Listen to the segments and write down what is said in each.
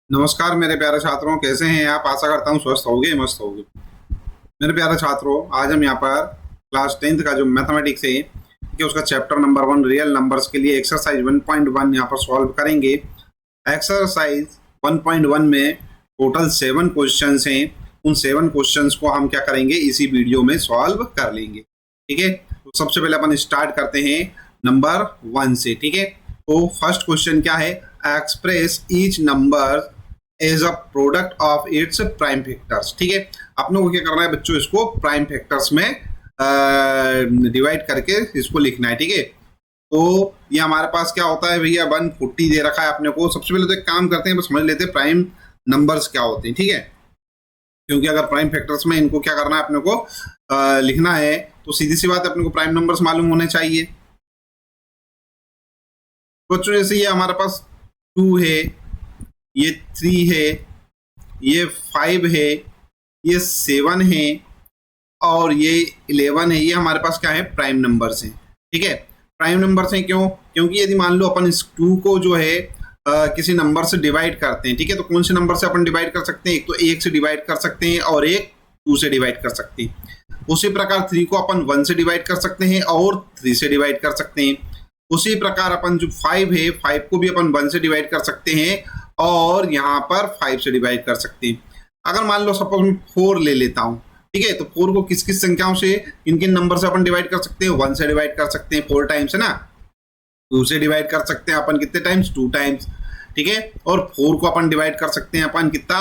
नमस्कार मेरे प्यारे छात्रों, कैसे हैं आप। आशा करता हूँ स्वस्थ होगे, मस्त होगे। मेरे प्यारे छात्रों, आज हम यहाँ पर क्लास 10th का जो मैथमेटिक्स है कि उसका चैप्टर नंबर 1 रियल नंबर्स के लिए एक्सरसाइज 1.1 यहाँ पर सॉल्व करेंगे। एक्सरसाइज 1.1 में टोटल 7 क्वेश्चंस हैं। उन 7 क्वेश्चंस को हम क्या करेंगे, इसी वीडियो में सॉल्व कर लेंगे। ठीक है, तो सबसे पहले अपन स्टार्ट करते हैं नंबर 1 से। ठीक है, तो फर्स्ट क्वेश्चन क्या है, express each number as a product of its prime factors. ठीक है, अपने को क्या करना है बच्चों, इसको प्राइम फैक्टर्स में डिवाइड करके इसको लिखना है। ठीक है, तो ये हमारे पास क्या होता है भैया, 140 दे रखा है अपने को। सबसे पहले तो एक काम करते हैं, बस समझ लेते हैं प्राइम नंबर्स क्या होते हैं। ठीक है, क्योंकि अगर प्राइम फैक्टर्स में इनको क्या करना है अपने को लिखना है, तो सीधी सी बात अपने को प्राइम नंबर्स मालूम होने चाहिए। बच्चों जैसे ये हमारे पास 2 है, ये 3 है, ये 5 है, ये 7 है और ये 11 है। ये हमारे पास क्या है, प्राइम नंबर्स हैं। ठीक है, प्राइम नंबर्स हैं क्यों, क्योंकि यदि मान लो अपन इस 2 को जो है किसी नंबर से डिवाइड करते हैं। ठीक है, तो कौन से नंबर से अपन डिवाइड कर सकते हैं, एक तो 1 से डिवाइड कर सकते हैं और एक 2 से डिवाइड कर सकते हैं। उसी प्रकार 3 को अपन 1 से डिवाइड कर सकते हैं और 3 से डिवाइड कर सकते हैं। उसी प्रकार अपन जो 5 है, 5 को भी अपन 1 से डिवाइड कर सकते हैं और यहाँ पर 5 से डिवाइड कर सकते हैं। अगर मान लो सपोज मैं 4 ले लेता हूँ। ठीक है, तो 4 को किस किस संख्याओं से, किन किन नंबर से अपन डिवाइड कर सकते हैं, 1 से डिवाइड कर सकते हैं 4 टाइम्स, है ना। 2 से डिवाइड कर सकते हैं अपन कितने टाइम्स, 2 टाइम्स। ठीक है, और 4 को अपन डिवाइड कर सकते हैं अपन कितना,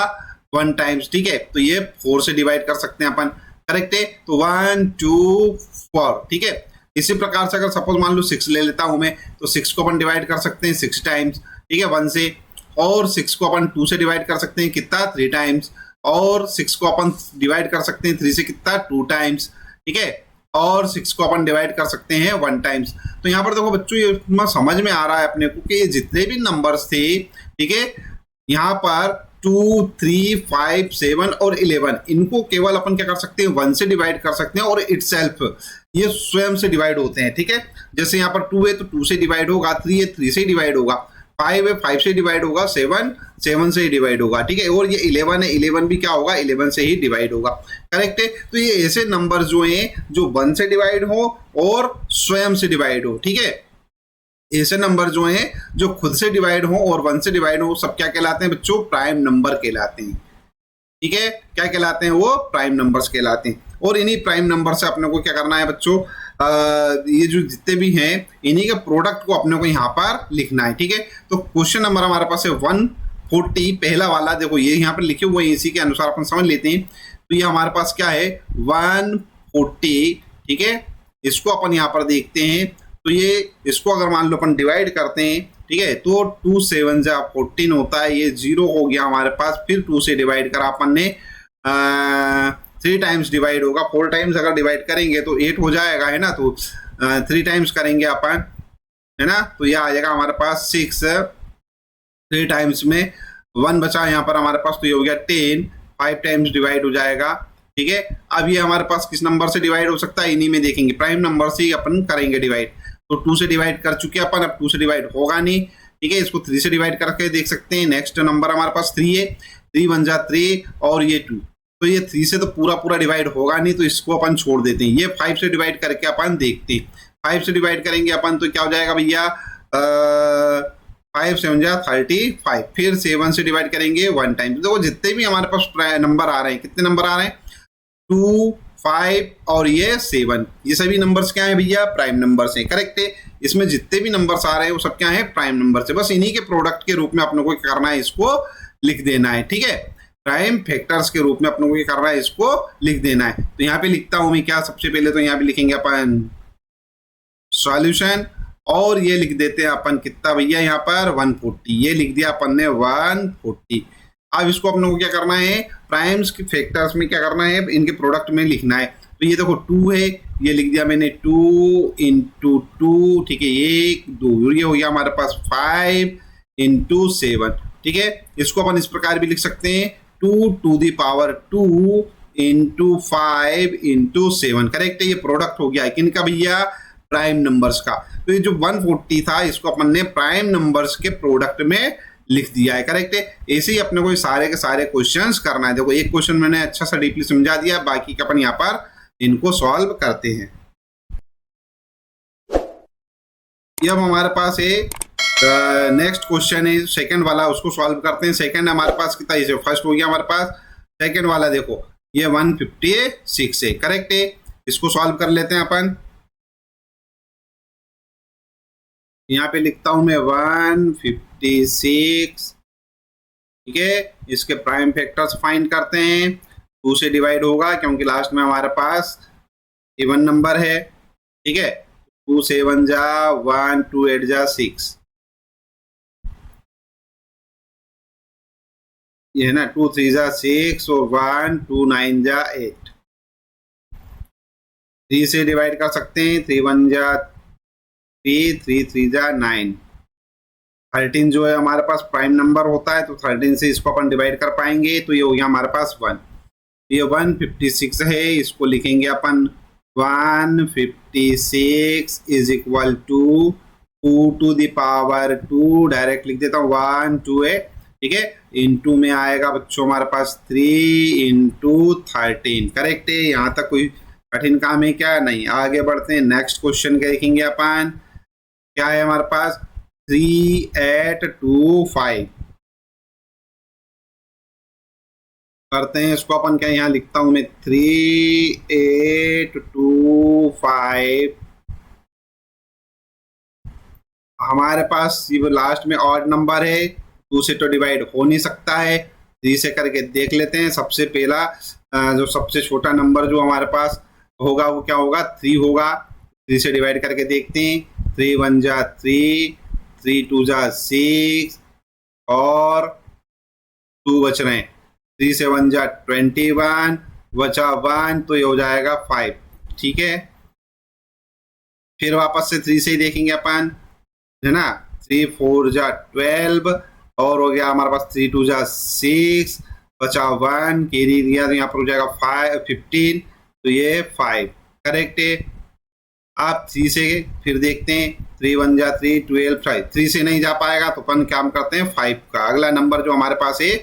1 टाइम्स। ठीक है, तो ये 4 से डिवाइड कर सकते हैं अपन। करेक्ट है, तो 1 2 4। ठीक है, इसी प्रकार से अगर सपोज मान लो 6 ले लेता हूं मैं, तो 6 को अपन डिवाइड कर सकते हैं 6 टाइम्स। ठीक है, 1 से। और 6 को अपन 2 से डिवाइड कर सकते हैं कितना, 3 टाइम्स। और 6 को अपन डिवाइड कर सकते हैं 3 से कितना, 2 टाइम्स। ठीक है, और 6 को अपन डिवाइड कर सकते हैं 1 टाइम्स। तो यहाँ पर देखो बच्चों, ये समझ में आ रहा है अपने को कि ये जितने भी नंबर्स थे, ठीक है, यहाँ पर 2 3 5 7 और 11, इनको केवल अपन क्या कर सकते हैं, 1 से डिवाइड कर सकते हैं और इटसेल्फ ये स्वयं से डिवाइड होते हैं। ठीक है, जैसे यहाँ पर 2 है तो 2 से डिवाइड होगा, 3 है 3 से डिवाइड होगा, 5 है 5 से डिवाइड होगा, 7 7 से ही डिवाइड होगा। ठीक है, और ये 11 है, 11 भी क्या होगा, 11 से ही डिवाइड होगा। करेक्ट है, तो ये ऐसे नंबर जो हैं जो 1 से डिवाइड हो और स्वयं से डिवाइड हो। ठीक है, ऐसे नंबर जो हैं जो खुद से डिवाइड हो और 1 से डिवाइड हो, सब क्या कहलाते हैं बच्चों, प्राइम नंबर कहलाते हैं। ठीक है, क्या कहलाते हैं, वो प्राइम नंबर्स कहलाते हैं। और इन्हीं प्राइम नंबर से अपने को क्या करना है बच्चों, ये जो जितने भी हैं इन्हीं के प्रोडक्ट को अपने को यहाँ पर लिखना है। ठीक है, तो क्वेश्चन नंबर हमारे पास है 140, पहला वाला। देखो ये यहाँ पर लिखे हुए हैं, इसी के अनुसार अपन समझ लेते हैं। तो ये हमारे पास क्या है, 140। ठीक है, इसको अपन यहाँ पर देखते हैं, तो ये इसको अगर मान लो अपन डिवाइड करते हैं, ठीक है, तो 2 7 जा 14 होता है, ये 0 हो गया हमारे पास। फिर 2 से डिवाइड करा अपन ने, 3 टाइम्स डिवाइड होगा, 4 टाइम्स अगर डिवाइड करेंगे तो 8 हो जाएगा, है ना। तो 3 टाइम्स करेंगे अपन, है ना, तो यह आ जाएगा हमारे पास 6। 3 टाइम्स में 1 बचा यहाँ पर हमारे पास, तो ये हो गया 10। 5 टाइम्स डिवाइड हो जाएगा। ठीक है, अब ये हमारे पास किस नंबर से डिवाइड हो सकता है, इन्हीं में देखेंगे, प्राइम नंबर से ही अपन करेंगे डिवाइड। तो 2 से डिवाइड कर चुके अपन, अब 2 से डिवाइड होगा नहीं। ठीक है, इसको 3 से डिवाइड करके देख सकते हैं। नेक्स्ट नंबर हमारे पास 3 है, 3 1 जा 3 और ये 2, तो ये 3 से तो पूरा पूरा डिवाइड होगा नहीं, तो इसको अपन छोड़ देते हैं। ये 5 से डिवाइड करके अपन देखते हैं। 5 से डिवाइड करेंगे अपन तो क्या हो जाएगा भैया, 5 7 जा 35। फिर 7 से डिवाइड करेंगे 1 टाइम। देखो जितने भी हमारे पास नंबर आ रहे हैं, कितने नंबर आ रहे हैं, 2 5 और ये 7, ये सभी नंबर्स क्या है भैया, प्राइम नंबर्स हैं। करेक्ट है, इसमें जितने भी नंबर्स आ रहे हैं वो सब क्या है, प्राइम नंबर्स है। बस इन्हीं के प्रोडक्ट के रूप में अपने को क्या करना है, इसको लिख देना है। ठीक है, प्राइम फैक्टर्स के रूप में अपने को क्या करना है, इसको लिख देना है। तो यहाँ पे लिखता हूं मैं क्या, सबसे पहले तो यहाँ पे लिखेंगे अपन सॉल्यूशन, और ये लिख देते हैं अपन कितना भैया, यहाँ पर 140, ये लिख दिया अपन ने 140। अब इसको अपने को क्या करना है, प्राइम्स के फैक्टर्स में क्या करना है, इनके प्रोडक्ट में लिखना है। तो ये देखो 2 है, ये लिख दिया मैंने 2 × 2। ठीक है, 1 2, ये हो गया हमारे पास 5 × 7। ठीक है, इसको अपन इस प्रकार भी लिख सकते हैं, 2 to the power 2 × 5 × 7। करेक्ट है, ये प्रोडक्ट हो गया किनका भैया, प्राइम नंबर्स का। तो ये जो 140 था, इसको अपन ने प्राइम नंबर्स के प्रोडक्ट में लिख दिया है। करेक्ट है। ऐसे ही अपने को सारे के सारे क्वेश्चंस करना है। देखो एक क्वेश्चन मैंने अच्छा सा डीपली समझा दिया, बाकी के अपन यहाँ पर इनको सॉल्व करते हैं। ये अब हमारे पास है नेक्स्ट क्वेश्चन है सेकंड वाला, उसको सॉल्व करते हैं। सेकंड हमारे पास कितना, इसे फर्स्ट हो गया हमारे पास, सेकंड वाला देखो ये 156 है। करेक्ट है। इसको सॉल्व कर लेते हैं अपन। यहाँ पे लिखता हूं मैं 156, ठीक है। इसके प्राइम फैक्टर्स फाइंड करते हैं। 2 से डिवाइड होगा क्योंकि लास्ट में हमारे पास इवन नंबर है, ठीक है। 2 7 जा 1, 2 8 जा 6, ये है ना। 2 3 जा 6 और 1 2 9 जा 8। 3 से डिवाइड कर सकते हैं। 3 1 जा 3, 3 3 जा 9। 13 जो है हमारे पास प्राइम नंबर होता है, तो 13 से इसको अपन डिवाइड कर पाएंगे, तो ये हो गया हमारे पास 1। ये 156 है, इसको लिखेंगे अपन 156 is equal to 2 to the power 2, direct लिख देता हूँ 1 2 8, ठीक है। इनटू में आएगा बच्चों हमारे पास 3 इंटू 13। करेक्ट है। यहाँ तक कोई कठिन काम है क्या? नहीं। आगे बढ़ते हैं, नेक्स्ट क्वेश्चन के देखेंगे अपन। क्या है हमारे पास 3825 करते हैं इसको अपन। क्या यहाँ लिखता हूं मैं 3825, हमारे पास ये लास्ट में ऑड नंबर है, 2 से तो डिवाइड हो नहीं सकता है। 3 से करके देख लेते हैं। सबसे पहला जो सबसे छोटा नंबर जो हमारे पास होगा वो क्या होगा, 3 होगा। 3 से डिवाइड करके देखते हैं। 3 1 जा 3, 3 2 जा 6 और 2 बच रहे हैं। 3 से 1 जा 21, बचा 1, तो ये हो जाएगा 5, ठीक है। फिर वापस से 3 से ही देखेंगे अपन, है ना। 3 4 जा 12 और हो गया हमारे पास 3 2 जा 6, बचा 1, कैरी दिया तो यहाँ पर हो जाएगा 15, तो ये 5। करेक्ट है। आप 3 से फिर देखते हैं। 3 1 जा 3, 12 5। 3 से नहीं जा पाएगा तो अपन काम करते हैं 5 का। अगला नंबर जो हमारे पास है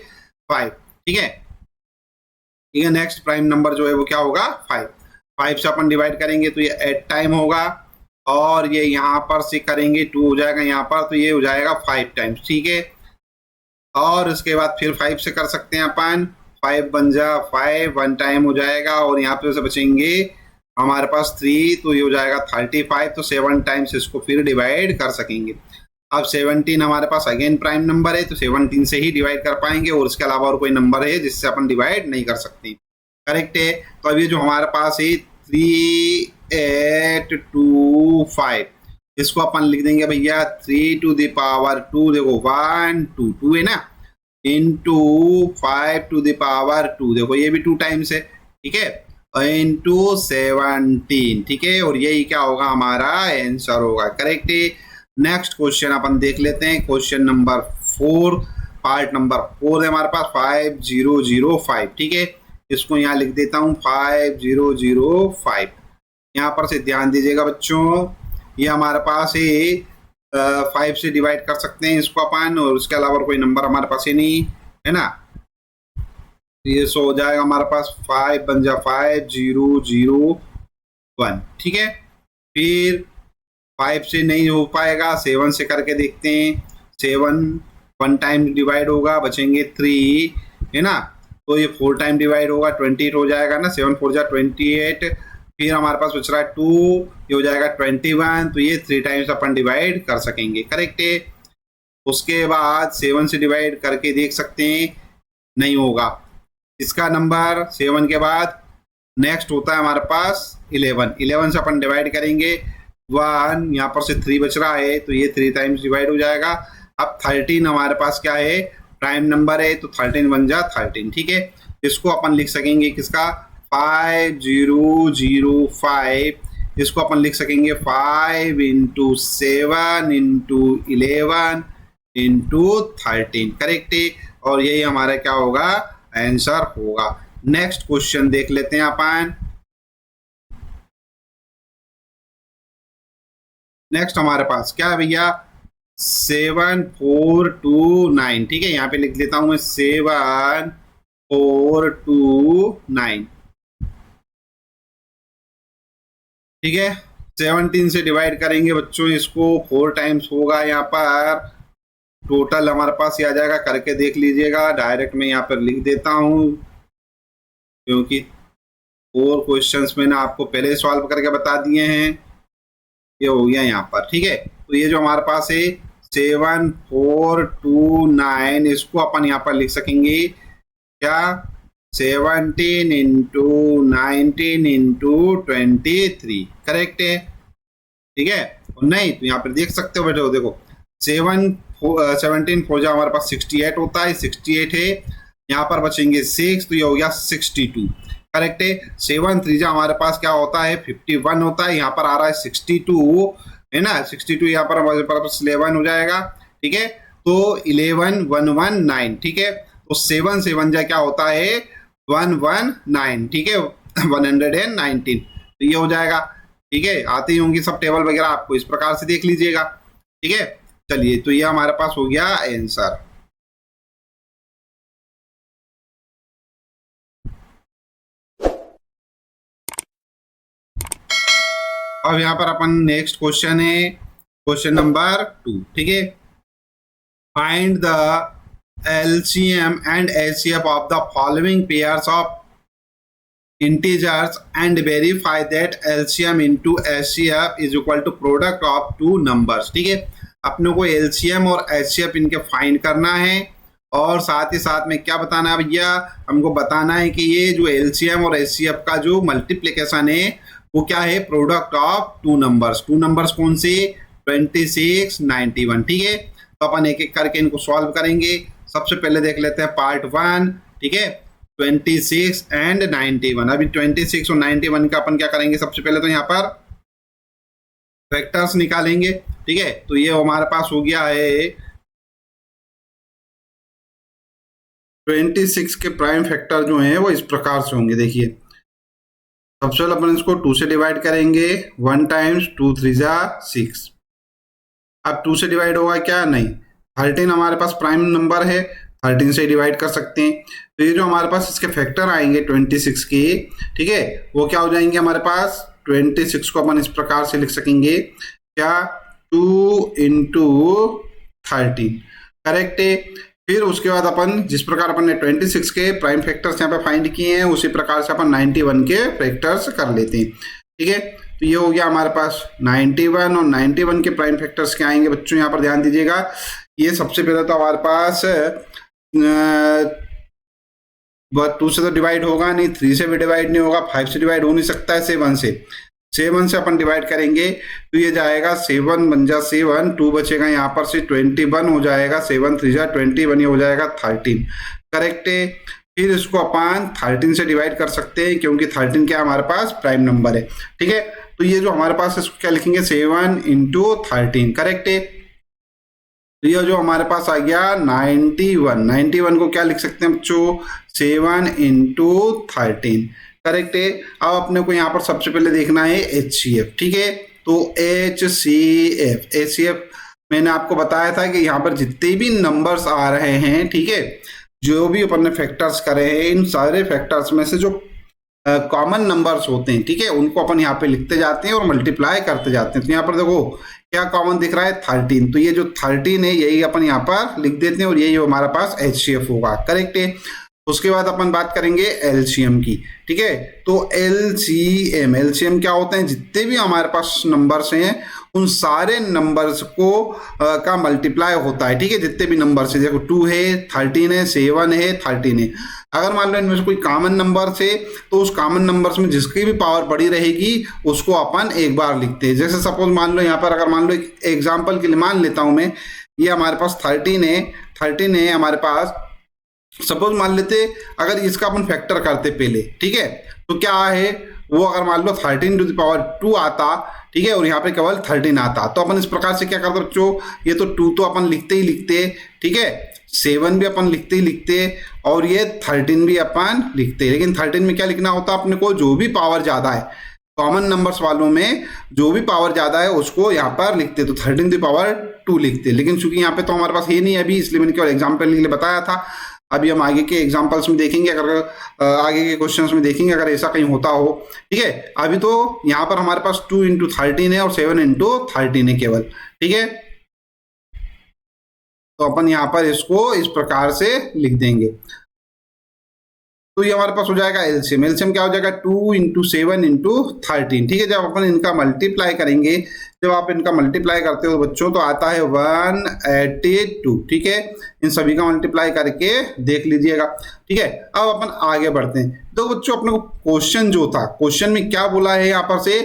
5, ठीक है। ठीक है। नेक्स्ट प्राइम नंबर जो है वो क्या होगा 5। 5 से अपन डिवाइड करेंगे तो ये 8 टाइम होगा, और ये यहाँ पर से करेंगे 2 हो जाएगा यहाँ पर, तो ये हो जाएगा 5 टाइम्स, ठीक है। और उसके बाद फिर 5 से कर सकते हैं अपन। 5 बन जा 5, 1 टाइम हो जाएगा, और यहाँ पे से बचेंगे हमारे पास 3, तो ये हो जाएगा 35, तो 7 टाइम्स इसको फिर डिवाइड कर सकेंगे। अब 17 हमारे पास अगेन प्राइम नंबर है, तो 17 से ही डिवाइड कर पाएंगे, और इसके अलावा और कोई नंबर है जिससे अपन डिवाइड नहीं कर सकते। करेक्ट है। तो अब ये जो हमारे पास है 3825, इसको अपन लिख देंगे भैया 3 टू द पावर 2, देखो 1 2 2 है ना, इंटू 5 टू द पावर 2, देखो ये भी 2 टाइम्स है, ठीक है, इंटू 17, ठीक है। और यही क्या होगा हमारा आंसर होगा। करेक्ट है। नेक्स्ट क्वेश्चन अपन देख लेते हैं। क्वेश्चन नंबर 4, पार्ट नंबर 4 है हमारे पास 5005, ठीक है। इसको यहाँ लिख देता हूँ 5005। यहाँ पर से ध्यान दीजिएगा बच्चों, ये हमारे पास है 5 से डिवाइड कर सकते हैं इसको अपन, और उसके अलावा कोई नंबर हमारे पास ही नहीं है ना। ये सो हो जाएगा हमारे पास 5 बन जा 5001, ठीक है। फिर 5 से नहीं हो पाएगा, 7 से करके देखते हैं। 7 1 टाइम डिवाइड होगा, बचेंगे 3, है ना। तो ये 4 टाइम डिवाइड होगा, 28 हो जाएगा ना। 7 4 जा 28। फिर हमारे पास बच रहा है 2, ये हो जाएगा 21, तो ये 3 टाइम्स अपन डिवाइड कर सकेंगे। करेक्ट है। उसके बाद 7 से डिवाइड करके देख सकते हैं, नहीं होगा। इसका नंबर 7 के बाद नेक्स्ट होता है हमारे पास 11। 11 से अपन डिवाइड करेंगे 1, यहाँ पर से 3 बच रहा है, तो ये 3 टाइम्स डिवाइड हो जाएगा। अब 13 हमारे पास क्या है, प्राइम नंबर है, तो 13 बन जा 13, ठीक है। इसको अपन लिख सकेंगे किसका 5005, इसको अपन लिख सकेंगे 5 इंटू 7 इंटू 11 इंटू 13। करेक्ट है। और यही हमारा क्या होगा आंसर होगा। नेक्स्ट क्वेश्चन देख लेते हैं अपन। नेक्स्ट हमारे पास क्या है भैया 7429, ठीक है, यहाँ पे लिख लेता हूं मैं 7429, ठीक है। 17 से डिवाइड करेंगे बच्चों इसको, 4 टाइम्स होगा यहाँ पर, टोटल हमारे पास ये आ जाएगा, करके देख लीजिएगा, डायरेक्ट मैं यहाँ पर लिख देता हूँ क्योंकि 4 क्वेश्चंस मैंने आपको पहले सॉल्व करके बता दिए हैं। ये हो गया यहाँ पर, ठीक है। तो ये जो हमारे पास है 7429, इसको अपन यहाँ पर लिख सकेंगे क्या, 17 इंटू 19 इंटू 23, करेक्ट है, ठीक है। और नहीं तो यहाँ पर देख सकते हो बेटे, देखो 17 फोर हमारे पास 68 होता है, 68 है, यहाँ पर बचेंगे 6, तो ये हो गया 62, करेक्ट है। 7 3 हमारे पास क्या होता है 51 होता है, यहाँ पर आ रहा है 62 है ना, 62 यहाँ पर हमारे पास 11 हो जाएगा, ठीक है। तो 11119, ठीक है। तो 7 7 जा क्या होता है 119, ठीक है, 119, तो ये हो जाएगा, ठीक है। आते ही होंगी सब टेबल वगैरह, आपको इस प्रकार से देख लीजिएगा, ठीक है। चलिए, तो ये हमारे पास हो गया आंसर। अब यहाँ पर अपन नेक्स्ट क्वेश्चन है, क्वेश्चन नंबर 2, ठीक है। Find the LCM and HCF of the following pairs of integers and verify that LCM into HCF is equal to product of two numbers, ठीक है। अपने को LCM और HCF इनके फाइंड करना है, और साथ ही साथ में क्या बताना है भैया, हमको बताना है कि ये जो LCM और HCF का जो मल्टीप्लिकेशन है वो क्या है, product of two numbers. To numbers कौन से, 26 91, ठीक है। तो अपन एक एक करके इनको सॉल्व करेंगे। सबसे पहले देख लेते हैं पार्ट 1, ठीक है, 26 एंड 91। अभी 26 और 91 का अपन क्या करेंगे, सबसे पहले तो यहाँ पर वेक्टर्स निकालेंगे, ठीक है। तो ये हमारे पास हो गया है 26 के प्राइम फैक्टर जो हैं वो इस प्रकार से होंगे, देखिए। सबसे पहले अपन इसको 2 से डिवाइड करेंगे, 1 टाइम्स 2 3 जा 6। अब 2 से डिवाइड होगा क्या, नहीं, 13 हमारे पास प्राइम नंबर है, 13 से डिवाइड कर सकते हैं। तो ये जो हमारे पास इसके फैक्टर आएंगे 26 के, ठीक है, वो क्या हो जाएंगे हमारे पास, 26 को अपन इस प्रकार से लिख सकेंगे क्या, 2 इंटू 13, करेक्ट है। फिर उसके बाद अपन जिस प्रकार अपन ने 26 के प्राइम फैक्टर्स यहाँ पे फाइंड किए हैं, उसी प्रकार से अपन 91 के फैक्टर्स कर लेते हैं, ठीक है। तो ये हो गया हमारे पास 91, और 91 के प्राइम फैक्टर्स क्या आएंगे बच्चों, यहाँ पर ध्यान दीजिएगा। ये सबसे पहले तो हमारे पास 2 से तो डिवाइड होगा नहीं, 3 से भी डिवाइड नहीं होगा, 5 से डिवाइड हो नहीं सकता है, 7 से। 7 से अपन डिवाइड करेंगे तो ये जाएगा 7 बन जा 7, 2 बचेगा यहाँ पर से 21 हो जाएगा, 7 3 जा 21, ये हो जाएगा 13, करेक्ट है। फिर इसको अपन 13 से डिवाइड कर सकते हैं क्योंकि 13 क्या हमारे पास प्राइम नंबर है, ठीक है। तो ये जो हमारे पास इसको क्या लिखेंगे, 7 इंटू 13, करेक्ट है। तो ये जो हमारे पास आ गया 91 को क्या लिख सकते हैं बच्चों, 7 इंटू 13, करेक्ट है। अब अपने को यहाँ पर सबसे पहले देखना है HCF, ठीक है। तो HCF मैंने आपको बताया था कि यहाँ पर जितने भी नंबर्स आ रहे हैं, ठीक है, जो भी अपन ने फैक्टर्स करे हैं, इन सारे फैक्टर्स में से जो कॉमन नंबर्स होते हैं, ठीक है, उनको अपन यहाँ पे लिखते जाते हैं और मल्टीप्लाई करते जाते हैं। तो यहाँ पर देखो क्या कॉमन दिख रहा है, 13, तो ये जो 13 है यही अपन यहाँ पर लिख देते हैं और यही हमारा पास HCF होगा, करेक्ट है। उसके बाद अपन बात करेंगे LCM की, ठीक है। तो LCM क्या होते हैं, जितने भी हमारे पास नंबर्स हैं उन सारे नंबर्स को का मल्टीप्लाई होता है, ठीक है। जितने भी नंबर्स है, देखो 2 है, 13 है, 7 है, 13 है। अगर मान लो इनमें से कोई कॉमन नंबर है तो उस कॉमन नंबर्स में जिसकी भी पावर बड़ी रहेगी उसको अपन एक बार लिखते हैं। जैसे सपोज मान लो यहाँ पर, अगर मान लो एग्जाम्पल के लिए मान लेता हूँ मैं, ये हमारे पास 13 है हमारे पास। सपोज मान लेते अगर इसका अपन फैक्टर करते पहले, ठीक है, तो क्या है वो, अगर मान लो 13 टू द पावर 2 आता, ठीक है, और यहाँ पे केवल 13 आता, तो अपन इस प्रकार से क्या करते बच्चों, ये तो 2 तो अपन लिखते ही लिखते, ठीक है, 7 भी अपन लिखते ही लिखते, और ये 13 भी अपन लिखते हैं। लेकिन 13 में क्या लिखना होता है अपने को, जो भी पावर ज़्यादा है, कॉमन नंबर्स वालों में जो भी पावर ज्यादा है उसको यहाँ पर लिखते, तो 13⁻² लिखते। लेकिन चूंकि यहाँ पे तो हमारे पास ये नहीं है अभी, इसलिए मैंने केवल एग्जाम्पल के लिए बताया था। अभी हम आगे के एग्जाम्पल्स में देखेंगे, अगर आगे के क्वेश्चंस में देखेंगे अगर ऐसा कहीं होता हो। ठीक है, अभी तो यहाँ पर हमारे पास 2 × 13 है और 7 × 13 है केवल। ठीक है, तो अपन यहाँ पर इसको इस प्रकार से लिख देंगे। तो ये हमारे पास हो जाएगा एलसीएम। एलसीएम क्या हो जाएगा? 2 × 7 × 13। ठीक है, जब अपन इनका मल्टीप्लाई करेंगे, जब आप इनका मल्टीप्लाई करते हो बच्चों तो आता है 182। ठीक है, इन सभी का मल्टीप्लाई करके देख लीजिएगा। ठीक है, अब अपन आगे बढ़ते हैं। तो बच्चों अपने को क्वेश्चन जो था, क्वेश्चन में क्या बोला है यहाँ पर से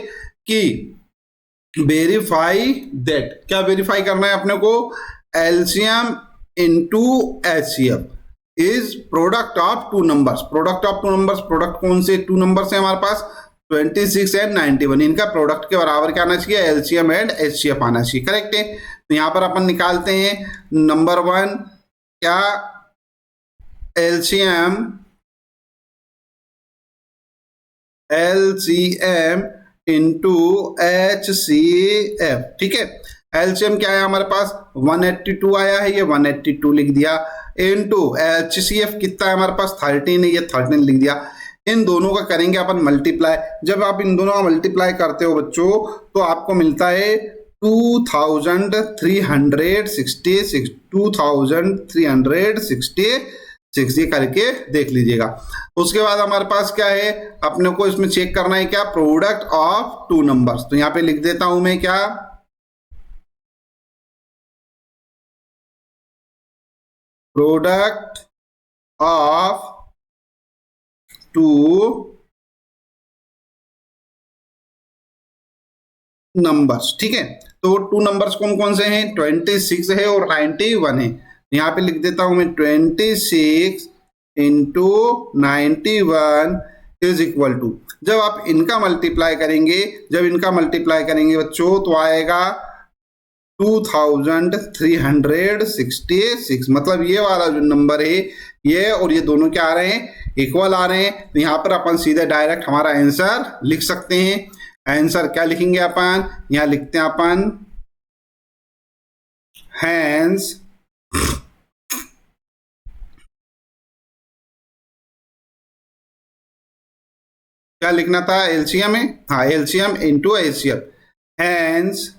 कि वेरीफाई दैट, क्या वेरीफाई करना है अपने को? LCM into HCF is product of 2 numbers. Product of 2 numbers, product कौन से 2 नंबर्स है हमारे पास? 26 एंड 91। इनका प्रोडक्ट के बराबर क्या आना चाहिए? एलसीएम एंड एचसीएफ आना चाहिए। करेक्ट है, तो यहां पर अपन निकालते हैं नंबर 1, क्या एलसीएम इंटू एचसीएफ। ठीक है, एलसीएम क्या है हमारे पास? 182 आया है, ये 182 लिख दिया। इनटू एचसीएफ कितना है हमारे पास? 13 है, ये 13 लिख दिया। इन दोनों का करेंगे अपन मल्टीप्लाई। जब आप इन दोनों का मल्टीप्लाई करते हो बच्चों तो आपको मिलता है 2366, 2366। ये करके देख लीजिएगा। उसके बाद हमारे पास क्या है, अपने को इसमें चेक करना है क्या? Product of 2 numbers. तो यहां पे लिख देता हूं मैं क्या? Product of 2 numbers. ठीक है, तो 2 नंबर्स कौन कौन से हैं? 26 है और 91 है। यहां पे लिख देता हूं मैं 26 × 91 इज इक्वल टू, जब आप इनका मल्टीप्लाई करेंगे, बच्चों तो आएगा 2366। मतलब ये वाला जो नंबर है ये और ये दोनों क्या आ रहे हैं? इक्वल आ रहे हैं। तो यहाँ पर अपन सीधे डायरेक्ट हमारा आंसर लिख सकते हैं। आंसर क्या लिखेंगे अपन? यहाँ लिखते हैं अपन हैंस क्या लिखना था? एलसीएम है, हाँ LCM into HCF. Hence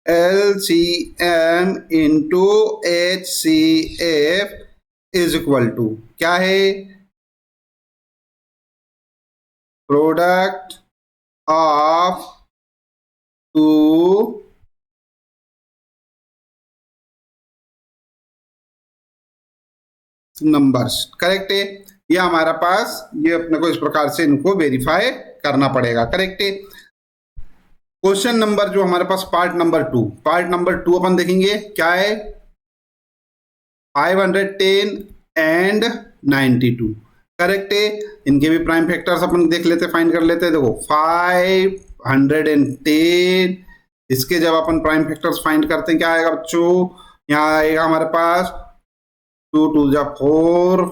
LCM into HCF is equal to क्या है? Product of 2 numbers. करेक्ट है, ये हमारा पास, ये अपने को इस प्रकार से इनको वेरीफाई करना पड़ेगा। करेक्ट है। क्वेश्चन नंबर जो हमारे पास पार्ट नंबर 2 अपन देखेंगे क्या है? 510 एंड 92। करेक्ट है, इनके भी प्राइम फैक्टर्स अपन देख लेते, फाइंड कर लेते। देखो 510, इसके जब अपन प्राइम फैक्टर्स फाइंड करते हैं क्या आएगा बच्चों? यहाँ आएगा हमारे पास 2 × 2 = 4,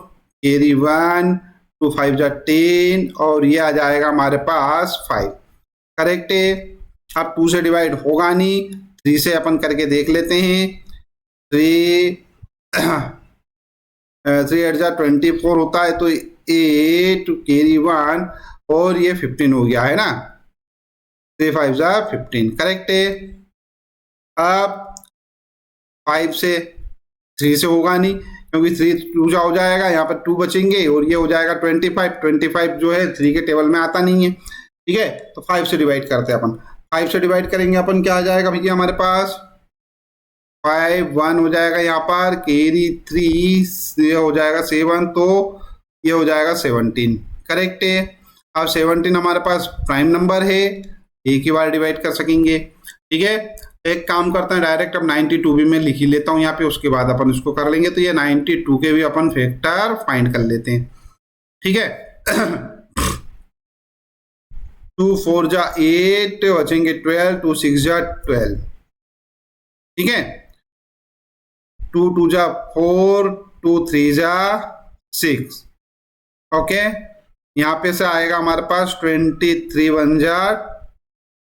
कैरी 1, 2 × 5 = 10 और ये आ जाएगा हमारे पास 5। करेक्ट है, अब 2 से डिवाइड होगा नहीं, 3 से अपन करके देख लेते हैं। 3 8 = 24 होता है, तो 8 कैरी 1 और ये 15 हो गया है ना। 3 × 5 = 15। करेक्ट है, अब 5 से 3 से होगा नहीं क्योंकि 3 2 हो जाएगा, यहाँ पर 2 बचेंगे और ये हो जाएगा 25 जो है 3 के टेबल में आता नहीं है। ठीक है, तो 5 से डिवाइड करते हैं अपन। 5 से डिवाइड करेंगे अपन, क्या आ जाएगा भैया हमारे पास? 5 1 हो जाएगा, यहाँ पर कैरी 3 हो जाएगा 7, तो ये हो जाएगा 17। करेक्ट है, अब 17 हमारे पास प्राइम नंबर है, एक ही बार डिवाइड कर सकेंगे। ठीक है, एक काम करते हैं, डायरेक्ट अब 92 भी मैं लिख ही लेता हूँ यहाँ पे, उसके बाद अपन इसको कर लेंगे। तो ये 92 के भी अपन फैक्टर फाइंड कर लेते हैं। ठीक है 2 4 = 8 बचेंगे 12, 2 6 = 12। ठीक है, 2 2 जा 4, 2 3 जा 6। ओके, यहाँ पे से आएगा हमारे पास 23 1 जा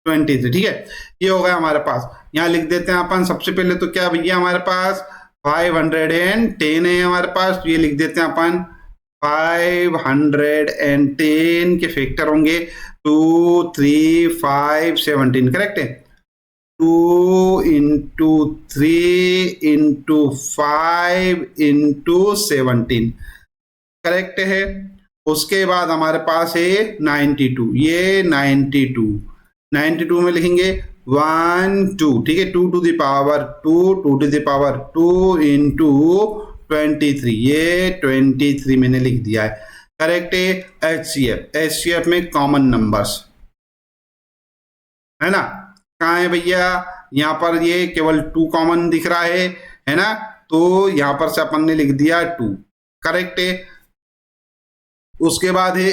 23। ठीक है, ये हो गया हमारे पास। यहाँ लिख देते हैं अपन सबसे पहले तो क्या भैया हमारे पास 510 है हमारे पास, तो ये लिख देते हैं अपन 510 के फैक्टर होंगे 2 3 5 17। करेक्ट है, 2 इंटू 3 इंटू 5 इंटू 17। करेक्ट है। उसके बाद हमारे पास है 92, ये 92 में लिखेंगे 1 2। ठीक है, 2 to the power 2, 2 to the power 2 into 23, ये 23 मैंने लिख दिया है। करेक्ट है। एचसीएफ में कॉमन नंबर्स है ना, कहाँ है भैया, यहाँ पर ये केवल 2 कॉमन दिख रहा है ना, तो यहाँ पर से अपन ने लिख दिया 2। करेक्ट है। उसके बाद है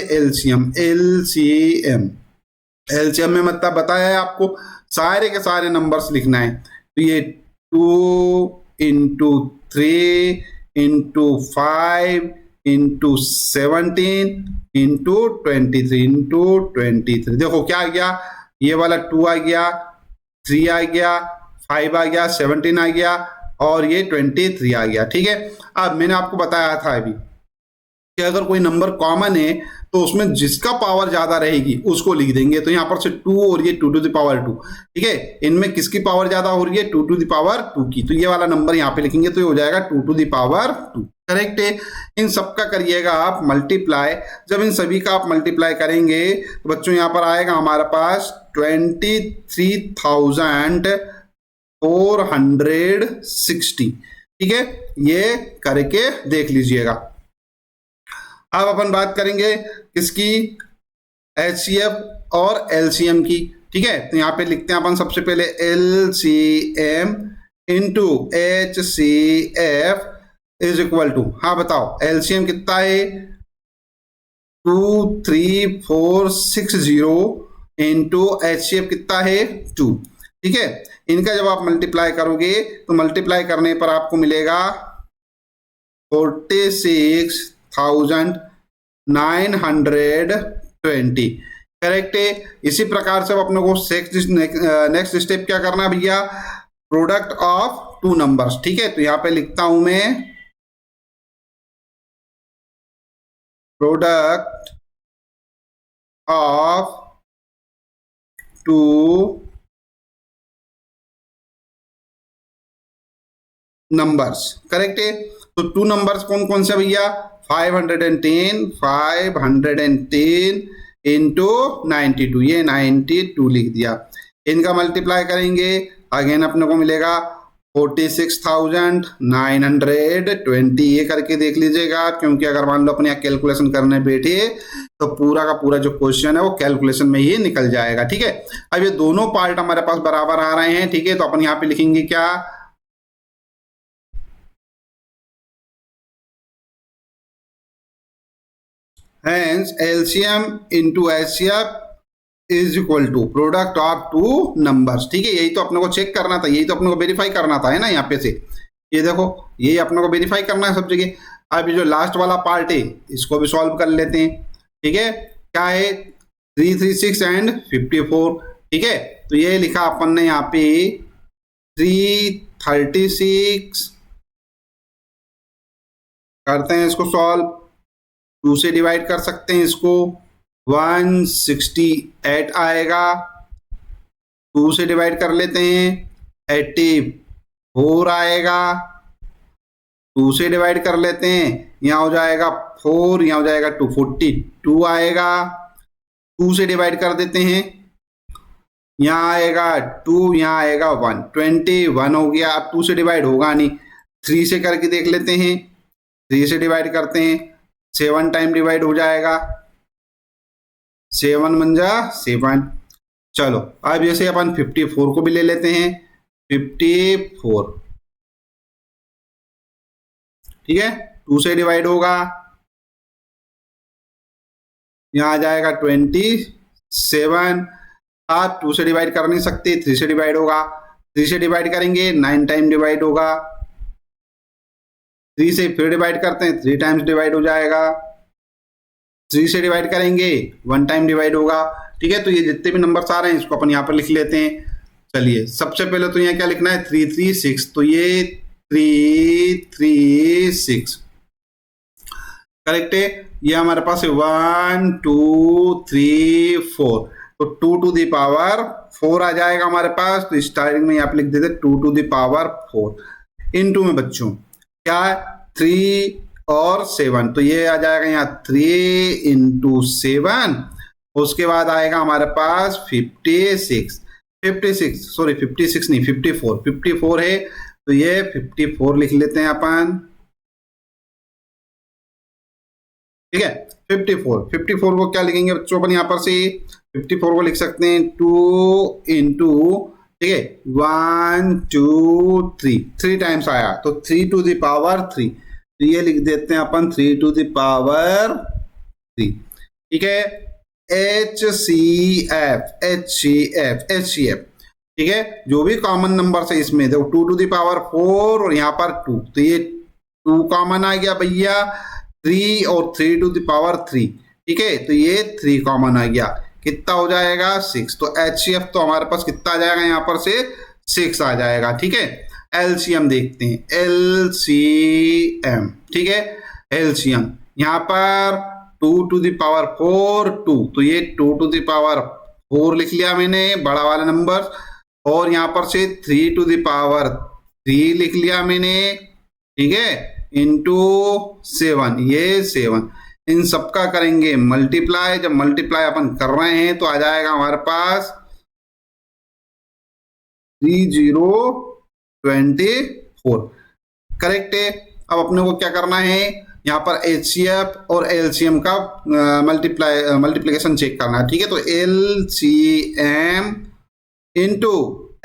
एलसीएम में मतलब बताया है आपको सारे के सारे नंबर्स लिखना है, तो ये 2 इंटू 3 इंटू 5 इंटू 17 इंटू 23। देखो क्या आ गया, ये वाला 2 आ गया, 3 आ गया, 5 आ गया, 17 आ गया और ये 23 आ गया। ठीक है, अब मैंने आपको बताया था अभी कि अगर कोई नंबर कॉमन है तो उसमें जिसका पावर ज्यादा रहेगी उसको लिख देंगे। तो यहाँ पर से 2 और ये 2 टू द पावर 2। ठीक है, इनमें किसकी पावर ज्यादा हो रही है, 2 टू द पावर 2 की, तो ये वाला नंबर यहाँ पे लिखेंगे तो ये हो जाएगा 2 टू द पावर 2। करेक्ट है। इन सबका करिएगा आप मल्टीप्लाई। जब इन सभी का आप मल्टीप्लाई करेंगे तो बच्चों यहाँ पर आएगा हमारे पास 23,460। ठीक है, ये करके देख लीजिएगा। अब अपन बात करेंगे किसकी, एचसीएफ और एलसीएम की। ठीक है, तो यहाँ पे लिखते हैं अपन सबसे पहले LCM into HCF is equal to, हाँ बताओ एलसीएम कितना है, 23460 इंटू एचसीएफ कितना है 2। ठीक है, इनका जब आप मल्टीप्लाई करोगे तो मल्टीप्लाई करने पर आपको मिलेगा 46,920। करेक्ट है। इसी प्रकार से अपने को नेक्स्ट स्टेप क्या करना है भैया, प्रोडक्ट ऑफ 2 नंबर्स। ठीक है, तो यहां पे लिखता हूं मैं प्रोडक्ट ऑफ 2 नंबर्स। करेक्ट है, तो 2 नंबर्स कौन कौन से भैया, 510 इंटू 92, ये 92 लिख दिया। इनका मल्टीप्लाई करेंगे अगेन अपने को मिलेगा 46,920। ये करके देख लीजिएगा, क्योंकि अगर मान लो अपने यहाँ कैलकुलेशन करने बैठे तो पूरा का पूरा जो क्वेश्चन है वो कैलकुलेशन में ही निकल जाएगा। ठीक है, अब ये दोनों पार्ट हमारे पास बराबर आ रहे हैं। ठीक है, तो अपन यहाँ पे लिखेंगे क्या, hence LCM into HCF is equal to product of 2 numbers. ठीक है, यही तो अपने को चेक करना था, यही तो अपने को वेरीफाई करना था, है ना। यहाँ पे से ये देखो, यही अपने को वेरीफाई करना है सब जगह। अब ये जो लास्ट वाला पार्ट है इसको भी सॉल्व कर लेते हैं। ठीक है, क्या है 336 एंड 54। ठीक है, तो ये लिखा अपन ने यहाँ पे 336, करते हैं इसको सॉल्व, 2 से डिवाइड कर सकते हैं इसको, 168 आएगा, 2 से डिवाइड कर लेते हैं 84 आएगा, 2 से डिवाइड कर लेते हैं, यहाँ हो जाएगा 4, यहाँ हो जाएगा 242 आएगा, 2 से डिवाइड कर देते हैं, यहाँ आएगा 2, यहाँ आएगा 1, 21 हो गया। अब 2 से डिवाइड होगा नहीं, 3 से करके देख लेते हैं, 3 से डिवाइड करते हैं, 7 टाइम डिवाइड हो जाएगा, 7 मंजा 7। चलो अब जैसे अपन 54 को भी ले लेते हैं, 54। ठीक है, 2 से डिवाइड होगा, यहाँ आ जाएगा 27। आप 2 से डिवाइड कर नहीं सकते, 3 से डिवाइड होगा, 3 से डिवाइड करेंगे 9 टाइम डिवाइड होगा, 3 से फिर डिवाइड करते हैं, 3 टाइम्स डिवाइड हो जाएगा। 3 से डिवाइड करेंगे 1 टाइम डिवाइड होगा। ठीक है, तो ये जितने भी नंबर्स आ रहे हैं इसको अपन यहाँ पर लिख लेते हैं। चलिए सबसे पहले तो यहाँ क्या लिखना है, 336, तो ये 336 करेक्ट है। ये हमारे पास है 1 2 3 4, तो 2 टू द पावर 4 आ जाएगा हमारे पास। तो स्टार्टिंग में यहाँ पे लिख देते 2 टू द पावर 4 इनटू में बच्चों क्या 3 और 7, तो ये आ जाएगा यहाँ 3 इंटू 7। उसके बाद आएगा हमारे पास 56 सॉरी 56 नहीं 54 है, तो ये 54 लिख लेते हैं अपन। ठीक है, 54 को क्या लिखेंगे बच्चों अपन यहाँ पर से 54 को लिख सकते हैं 2 इंटू, ठीक है 1 2 3 टाइम्स आया, तो 3 टू द पावर 3, तो ये लिख देते हैं अपन 3 टू द पावर 3। ठीक है, HCF, ठीक है, जो भी कॉमन नंबर है इसमें देखो 2 टू द पावर 4 और यहाँ पर 2, तो ये 2 कॉमन आ गया भैया, 3 और 3 टू द पावर 3, ठीक है, तो ये 3 कॉमन आ गया, कितना हो जाएगा 6। तो HCF तो हमारे पास कितना आ जाएगा यहाँ पर से 6 आ जाएगा। ठीक है, LCM देखते हैं, LCM, ठीक है, LCM यहाँ पर 2 टू द पावर 4 2, तो ये 2 टू द पावर 4 लिख लिया मैंने बड़ा वाला नंबर, और यहाँ पर से 3 टू द पावर 3 लिख लिया मैंने, ठीक है, इंटू 7, ये 7, इन सबका करेंगे मल्टीप्लाई। जब मल्टीप्लाई अपन कर रहे हैं तो आ जाएगा हमारे पास 3024 करेक्ट है। अब अपने को क्या करना है, यहाँ पर HCF और LCM का मल्टीप्लिकेशन चेक करना है। ठीक है, तो LCM इंटू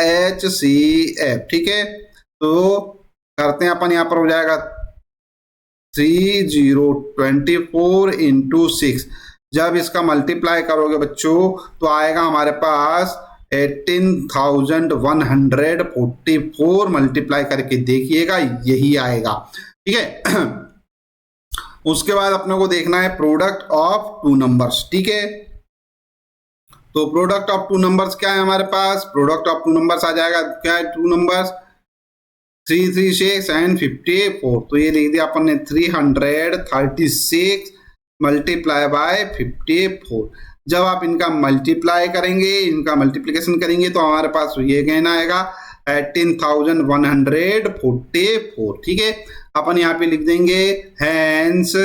HCF, ठीक है, तो करते हैं अपन, यहाँ पर हो जाएगा 3024 इंटू 6। जब इसका मल्टीप्लाई करोगे बच्चों तो आएगा हमारे पास 18,144, मल्टीप्लाई करके देखिएगा यही आएगा। ठीक है, उसके बाद अपने को देखना है प्रोडक्ट ऑफ 2 नंबर्स। ठीक है, तो प्रोडक्ट ऑफ 2 नंबर्स क्या है हमारे पास, प्रोडक्ट ऑफ 2 नंबर्स आ जाएगा क्या है, 2 नंबर्स 336 एंड 54, तो ये लिख दिया अपन ने 336 मल्टीप्लाई बाय 54। जब आप इनका मल्टीप्लाई करेंगे, इनका मल्टीप्लिकेशन करेंगे तो हमारे पास ये कहना आएगा 18,144। ठीक है, अपन यहाँ पे लिख देंगे hence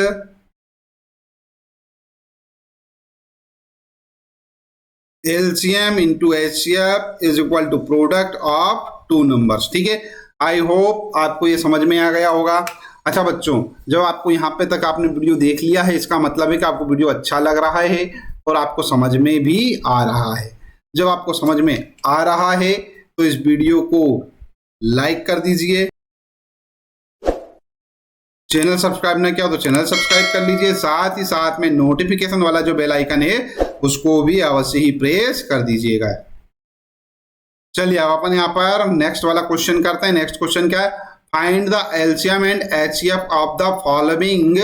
LCM into HCF is equal to product of 2 numbers. ठीक है, आई होप आपको ये समझ में आ गया होगा। अच्छा बच्चों, जब आपको यहाँ पे तक आपने वीडियो देख लिया है, इसका मतलब है कि आपको वीडियो अच्छा लग रहा है और आपको समझ में भी आ रहा है। जब आपको समझ में आ रहा है तो इस वीडियो को लाइक कर दीजिए, चैनल सब्सक्राइब ना किया तो चैनल सब्सक्राइब कर लीजिए, साथ ही साथ में नोटिफिकेशन वाला जो बेल आइकन है उसको भी अवश्य ही प्रेस कर दीजिएगा। चलिए अब अपन यहाँ पर नेक्स्ट वाला क्वेश्चन करते हैं। नेक्स्ट क्वेश्चन क्या है, find the LCM and HCF of the following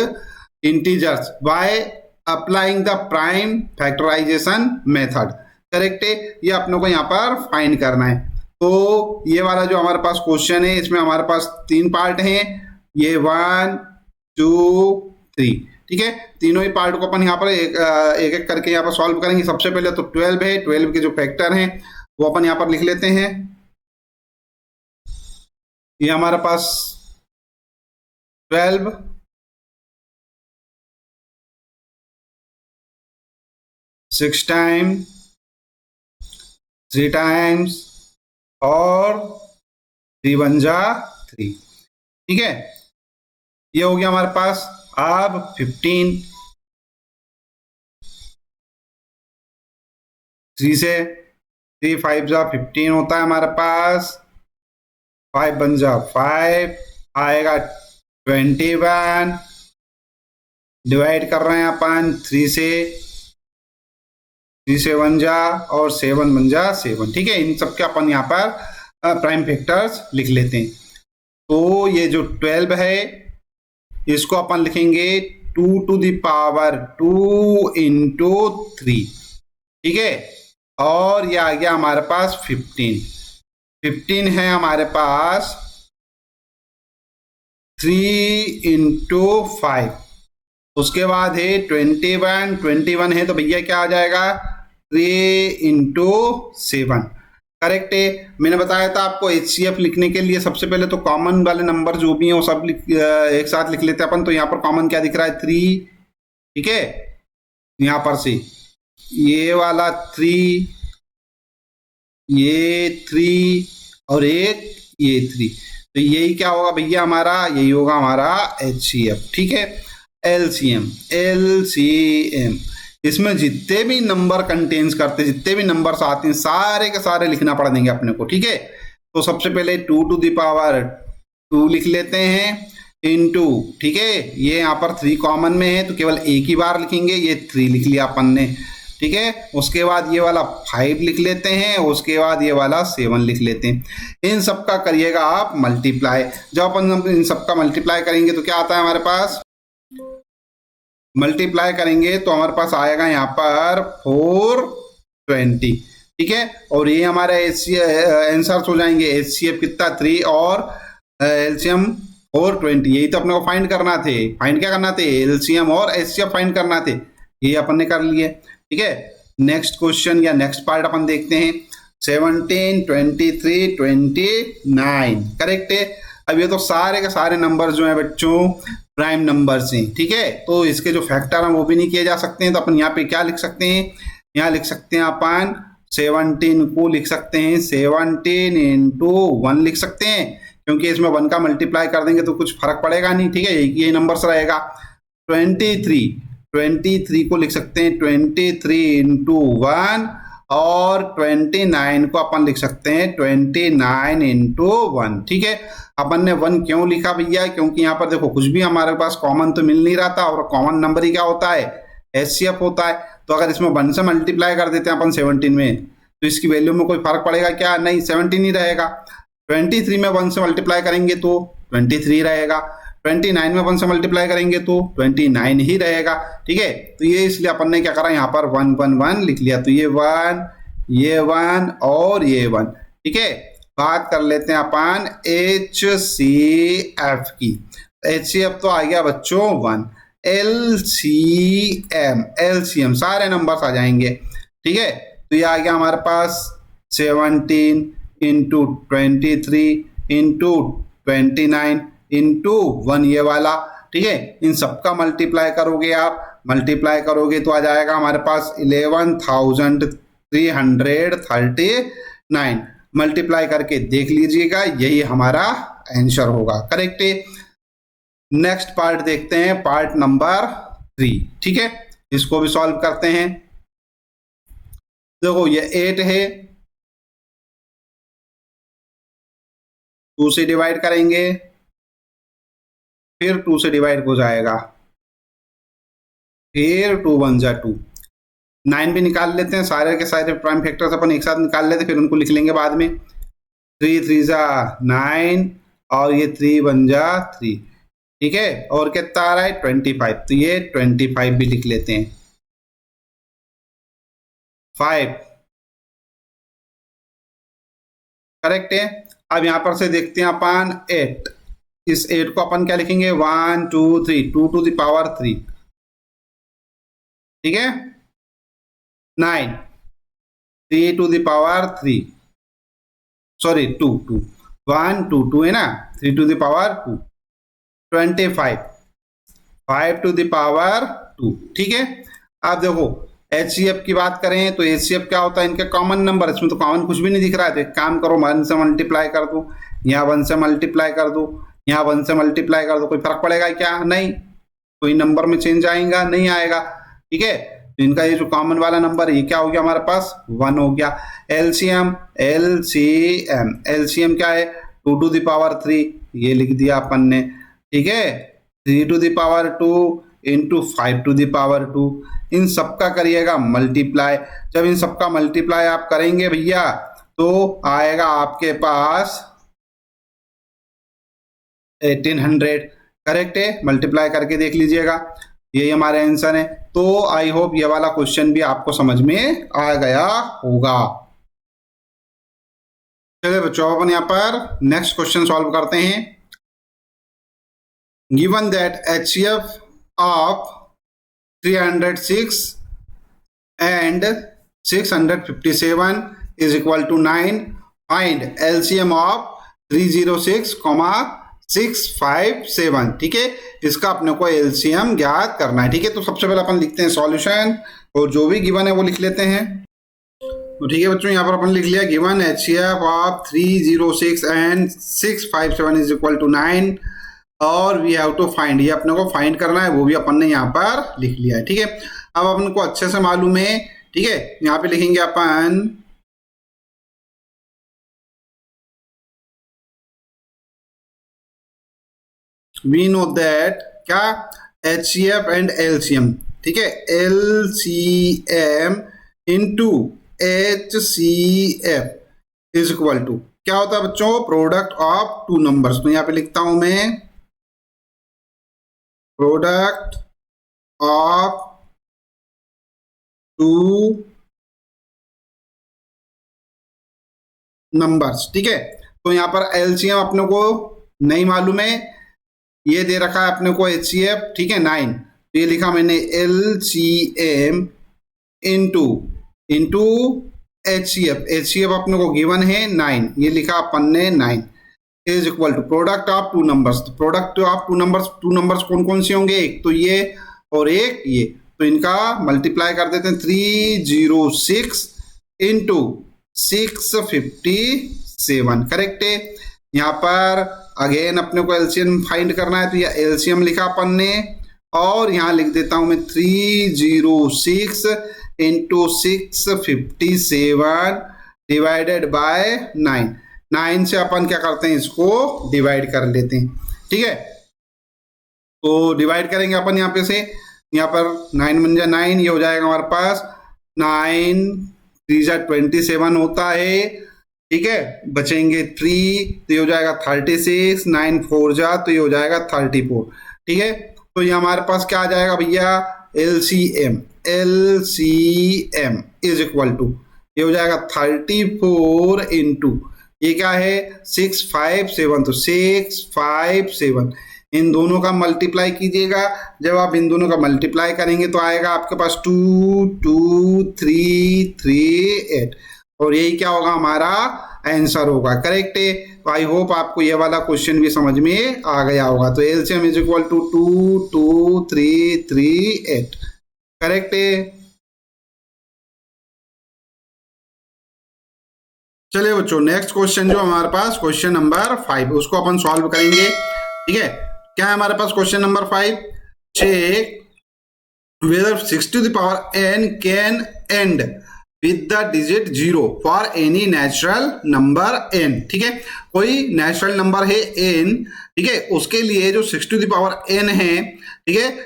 integers by applying the prime factorisation method. Correct है, ये अपनों को यहाँ पर फाइंड करना है। तो ये वाला जो हमारे पास क्वेश्चन है इसमें हमारे पास 3 पार्ट हैं, ये 1 2 3। ठीक है, तीनों ही पार्ट को अपन यहाँ पर एक एक करके यहाँ पर सॉल्व करेंगे। सबसे पहले तो 12 है, 12 के जो फैक्टर हैं वो अपन यहाँ पर लिख लेते हैं। ये हमारे पास 12 6 टाइम 3 टाइम्स और 3 1 जा 3। ठीक है, ये हो गया हमारे पास। अब 15 3 से 3 5 जा 15 होता है हमारे पास, 5 1 जा 5 आएगा 21, डिवाइड कर रहे हैं अपन 3 से 1 जा और 7 1 जा 7। ठीक है, इन सबके अपन यहाँ पर प्राइम फैक्टर्स लिख लेते हैं। तो ये जो 12 है इसको अपन लिखेंगे 2 टू द पावर 2 इंटू 3, ठीक है। और ये आ गया हमारे पास 15 है हमारे पास 3 इंटू 5। उसके बाद है 21 है तो भैया क्या आ जाएगा 3 इंटू 7। करेक्ट है। मैंने बताया था आपको HCF लिखने के लिए सबसे पहले तो कॉमन वाले नंबर जो भी हैं वो सब एक साथ लिख लेते हैं अपन। तो यहाँ पर कॉमन क्या दिख रहा है 3, ठीक है। यहाँ पर से ये वाला 3, ये 3 और एक ये 3, तो यही क्या होगा भैया हमारा, यही होगा हमारा HCF, ठीक है। LCM इसमें जितने भी नंबर कंटेन्स करते हैं, जितने भी नंबर्स आते हैं सारे के सारे लिखना पड़ देंगे अपने को, ठीक है। तो सबसे पहले 2 टू द पावर 2 लिख लेते हैं इनटू, ठीक है। ये यहाँ पर 3 कॉमन में है तो केवल एक ही बार लिखेंगे, ये 3 लिख लिया अपन ने, ठीक है। उसके बाद ये वाला 5 लिख लेते हैं, उसके बाद ये वाला 7 लिख लेते हैं। इन सब का करिएगा आप मल्टीप्लाई। जब अपन इन सब का मल्टीप्लाई करेंगे तो क्या आता है हमारे पास, मल्टीप्लाई करेंगे तो हमारे पास आएगा यहाँ पर 420, ठीक है। और ये हमारे आंसर्स हो जाएंगे। HCF कितना 3 और LCM 420, यही तो अपने को फाइंड करना थे। फाइंड क्या करना थे, LCM और HCF फाइंड करना थे, ये अपन ने कर लिए, ठीक है। नेक्स्ट क्वेश्चन या नेक्स्ट पार्ट अपन देखते हैं। 17, 23, 29, करेक्ट है। अब ये तो सारे के सारे नंबर जो है बच्चों प्राइम नंबर्स हैं, ठीक है। तो इसके जो फैक्टर हैं वो भी नहीं किए जा सकते हैं। तो अपन यहाँ पे क्या लिख सकते हैं, यहाँ लिख सकते हैं अपन 17 को लिख सकते हैं 17 इंटू 1 लिख सकते हैं, क्योंकि इसमें 1 का मल्टीप्लाई कर देंगे तो कुछ फर्क पड़ेगा नहीं, ठीक है। यही नंबर्स रहेगा। 23 को लिख सकते हैं 23 इंटू 1 और 29 को अपन लिख सकते हैं 29 इंटू 1, ठीक है। अपन ने 1 क्यों लिखा भैया, क्योंकि यहाँ पर देखो कुछ भी हमारे पास कॉमन तो मिल नहीं रहा था, और कॉमन नंबर ही क्या होता है, HCF होता है। तो अगर इसमें 1 से मल्टीप्लाई कर देते हैं अपन 17 में, तो इसकी वैल्यू में कोई फर्क पड़ेगा क्या, नहीं, 17 ही रहेगा। 23 में 1 से मल्टीप्लाई करेंगे तो 23 रहेगा, 29 में 1 से मल्टीप्लाई करेंगे तो 29 ही रहेगा, ठीक है। तो ये इसलिए अपन ने क्या करा, यहाँ पर 1 1 1 लिख लिया। तो ये 1, ये 1 और ये 1, ठीक है। बात कर लेते हैं अपन HCF की। HCF तो आ गया बच्चों 1। LCM सारे नंबर्स आ जाएंगे, ठीक है। तो ये आ गया हमारे पास 17 इंटू 23 इंटू 29 इंटू 1 ये वाला, ठीक है। इन सबका मल्टीप्लाई करोगे आप, मल्टीप्लाई करोगे तो आ जाएगा हमारे पास 11,339। मल्टीप्लाई करके देख लीजिएगा, यही हमारा आंसर होगा, करेक्ट है। नेक्स्ट पार्ट देखते हैं, पार्ट नंबर 3, ठीक है। इसको भी सॉल्व करते हैं। देखो ये 8 है, 2 से डिवाइड करेंगे, फिर 2 से डिवाइड हो जाएगा, फिर 2 1 जा 2। 9 भी निकाल लेते हैं, सारे के सारे प्राइम फैक्टर्स अपन एक साथ निकाल लेते हैं, फिर उनको लिख लेंगे बाद में। 3 3 जा 9 और ये 3 1 जा 3, ठीक है। और कितना आ रहा है 25, तो ये 25 भी लिख लेते हैं। 5, करेक्ट है। अब यहां पर से देखते हैं अपन 8। इस 8 को अपन क्या लिखेंगे, 1 2 3, 2 टू द पावर 3, ठीक है। 9, 3 टू द पावर 3, सॉरी 2 2, 1 2 2 है ना, 3 to the power 2, 25, 5 to the power 2, ठीक है। अब देखो HCF की बात करें तो HCF क्या होता है, इनके कॉमन नंबर। इसमें तो कॉमन कुछ भी नहीं दिख रहा है, तो एक काम करो 1 से मल्टीप्लाई कर दो, यहाँ 1 से मल्टीप्लाई कर दो, यहाँ 1 से मल्टीप्लाई कर दो, कोई फर्क पड़ेगा क्या, नहीं। कोई नंबर में चेंज आएगा, नहीं आएगा, ठीक है। तो इनका ये जो कॉमन वाला नंबर है ये क्या हो गया हमारे पास, 1 हो गया। LCM क्या है, 2 टू द पावर 3, ये लिख दिया अपन ने, ठीक है। 3 to the power 2 into 5 to the power 2, इन सबका करिएगा मल्टीप्लाई। जब इन सबका मल्टीप्लाई आप करेंगे भैया तो आएगा आपके पास 1800, करेक्ट है, मल्टीप्लाई करके देख लीजिएगा, यही हमारे आंसर है। तो आई होप ये वाला क्वेश्चन भी आपको समझ में आ गया होगा। चलिए बच्चों अपन यहाँ पर नेक्स्ट क्वेश्चन सॉल्व करते हैं। Given that HCF of 306 and 657 is equal to 9, find LCM of 306, 657। ठीक है, इसका अपने को LCM ज्ञात करना है। ठीक है, तो सबसे पहले अपन लिखते हैं सॉल्यूशन और जो भी गिवन है वो लिख लेते हैं। तो ठीक है बच्चों, यहाँ पर अपन लिख लिया given HCF of 306 and 657 is equal to 9 और वी हैव टू फाइंड, ये अपने को फाइंड करना है, वो भी अपन ने यहाँ पर लिख लिया है। ठीक है, अब अपन को अच्छे से मालूम है। ठीक है, यहाँ पे लिखेंगे अपन वी नो दैट क्या HCF एंड LCM। ठीक है, LCM into HCF is equal to क्या होता है बच्चों, प्रोडक्ट ऑफ टू नंबर्स। तो यहाँ पे लिखता हूं मैं प्रोडक्ट ऑफ टू नंबर्स। ठीक है, तो यहाँ पर LCM अपने को नहीं मालूम है, ये दे रखा है अपने को HCF। ठीक है 9, तो ये लिखा मैंने LCM इंटू HCF अपने को गिवन है 9, ये लिखा अपन ने 9 is equal to product of two numbers. तो प्रोडक्ट ऑफ टू नंबर्स कौन कौन से होंगे, एक तो ये और एक ये, तो इनका मल्टीप्लाई कर देते हैं 306 इंटू 657। करेक्ट है, यहाँ पर अगेन अपने को LCM फाइंड करना है, तो यह LCM लिखा अपन ने और यहाँ लिख देता हूं मैं 306 इंटू 657 डिवाइडेड बाय 9। 9 से अपन क्या करते हैं, इसको डिवाइड कर लेते हैं। ठीक है, तो डिवाइड करेंगे अपन यहाँ पे से, यहाँ पर 9 बन जाए 9, ये हो जाएगा हमारे पास 9 3 27 होता है। ठीक है, बचेंगे 3, तो ये हो जाएगा 36, 9 4 जा तो ये हो जाएगा 34। ठीक है, तो ये हमारे पास क्या आ जाएगा भैया, LCM इज इक्वल टू ये हो जाएगा 34 इंटू ये क्या है 657, तो 657 इन दोनों का मल्टीप्लाई कीजिएगा। जब आप इन दोनों का मल्टीप्लाई करेंगे तो आएगा आपके पास 22338 और यही क्या होगा, हमारा आंसर होगा। करेक्ट है, तो आई होप आपको ये वाला क्वेश्चन भी समझ में आ गया होगा। तो LCM is equal to 22338। Correct है। चलिए बच्चों, नेक्स्ट क्वेश्चन जो हमारे पास क्वेश्चन नंबर 5, उसको अपन सॉल्व करेंगे। ठीक है, क्या है हमारे पास question number 5, check whether 6 to the power n can end with the digit 0 for any natural number n। ठीक है, कोई नेचुरल नंबर है n, ठीक है, उसके लिए जो 6 to the power n है, ठीक है,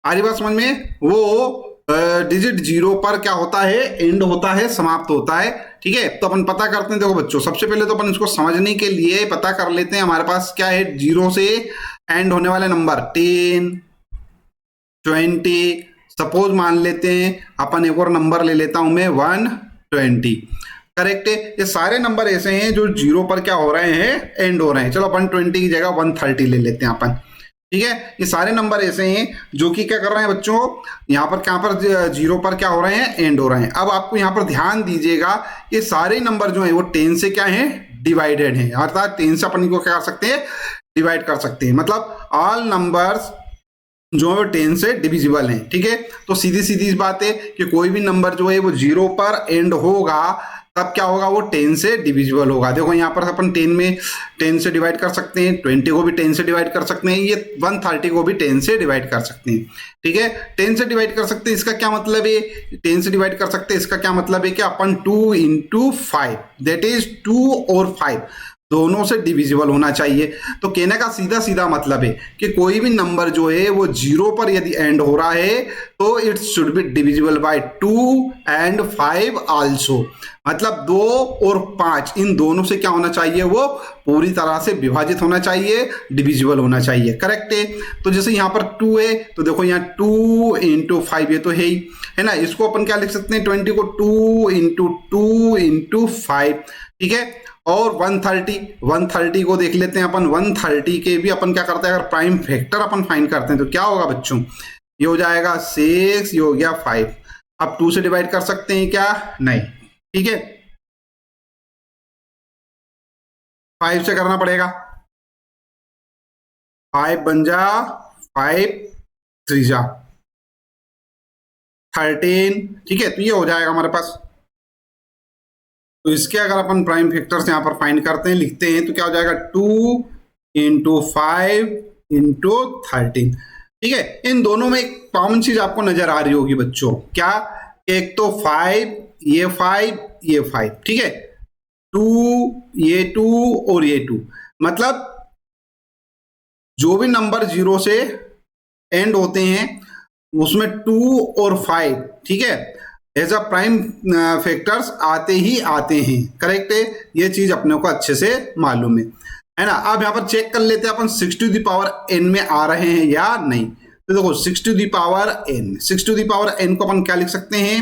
आरी बात समझ में, वो डिजिट 0 पर क्या होता है, एंड होता है, समाप्त होता है। ठीक है, तो अपन पता करते हैं। देखो बच्चों, सबसे पहले तो अपन इसको समझने के लिए पता कर लेते हैं हमारे पास क्या है, 0 से एंड होने वाले नंबर 10 20, सपोज मान लेते हैं अपन एक और नंबर ले लेता हूं मैं 120। करेक्ट है, ये सारे नंबर ऐसे हैं जो 0 पर क्या हो रहे हैं, एंड हो रहे हैं। चलो 120 की जगह 130 ले लेते हैं अपन। ठीक है, ये सारे नंबर ऐसे हैं जो कि क्या कर रहे हैं बच्चों, यहाँ पर 0 पर क्या हो रहे हैं, एंड हो रहे हैं। अब आपको यहाँ पर ध्यान दीजिएगा, ये सारे नंबर जो है वो 10 से क्या है, डिवाइडेड है, अर्थात 10 से अपन को क्या कर सकते हैं, डिवाइड कर सकते हैं। मतलब ऑल नंबर्स जो है 10 से डिविजिबल हैं। ठीक है, तो सीधी सीधी बात है कि कोई भी नंबर जो है वो 0 पर एंड होगा तब क्या होगा, वो 10 से डिविजिबल होगा। देखो यहाँ पर अपन 10 में 10 से डिवाइड कर सकते हैं, 20 को भी 10 से डिवाइड कर सकते हैं, ये 130 को भी 10 से डिवाइड कर सकते हैं। ठीक है, 10 से डिवाइड कर सकते हैं, इसका क्या मतलब है, 10 से डिवाइड कर सकते हैं, इसका क्या मतलब है कि अपन 2 into 5 दैट इज 2 और 5 दोनों से डिविजिबल होना चाहिए। तो कहने का सीधा सीधा मतलब है कि कोई भी नंबर जो है वो 0 पर यदि एंड हो रहा है तो it should be divisible by 2 and 5 also. मतलब 2 और 5 इन दोनों से क्या होना चाहिए, वो पूरी तरह से विभाजित होना चाहिए, डिविजिबल होना चाहिए। करेक्ट है। तो जैसे यहाँ पर 2 है तो देखो यहाँ 2 इंटू 5 ये तो है ना। इसको अपन क्या लिख सकते हैं, 20 को 2 इंटू 2 इंटू 5, ठीक है। और 130 को देख लेते हैं अपन। 130 के भी अपन क्या करते हैं, अगर प्राइम फैक्टर अपन फाइंड करते हैं तो क्या होगा बच्चों, ये हो जाएगा 6, ये हो गया 5। अब 2 से डिवाइड कर सकते हैं क्या, नहीं, ठीक है, 5 से करना पड़ेगा। 5 बन जा 5 3 जा 13, ठीक है। तो ये हो जाएगा हमारे पास। तो इसके अगर अपन प्राइम फैक्टर्स यहाँ पर फाइंड करते हैं, लिखते हैं, तो क्या हो जाएगा 2 इंटू 5 इंटू 13, ठीक है। इन दोनों में एक कॉमन चीज आपको नजर आ रही होगी बच्चों, क्या, एक तो 5 ये 5 ये 5, ठीक है, 2 ये 2 और ये 2। मतलब जो भी नंबर 0 से एंड होते हैं उसमें 2 और 5, ठीक है, एज अ प्राइम फैक्टर्स आते ही आते हैं। करेक्ट है, ये चीज अपने को अच्छे से मालूम है ना। अब यहां पर चेक कर लेते हैं अपन 6 टू द पावर n में आ रहे हैं या नहीं। तो देखो 6 to the power n, 6 to the power n को अपन क्या लिख सकते हैं,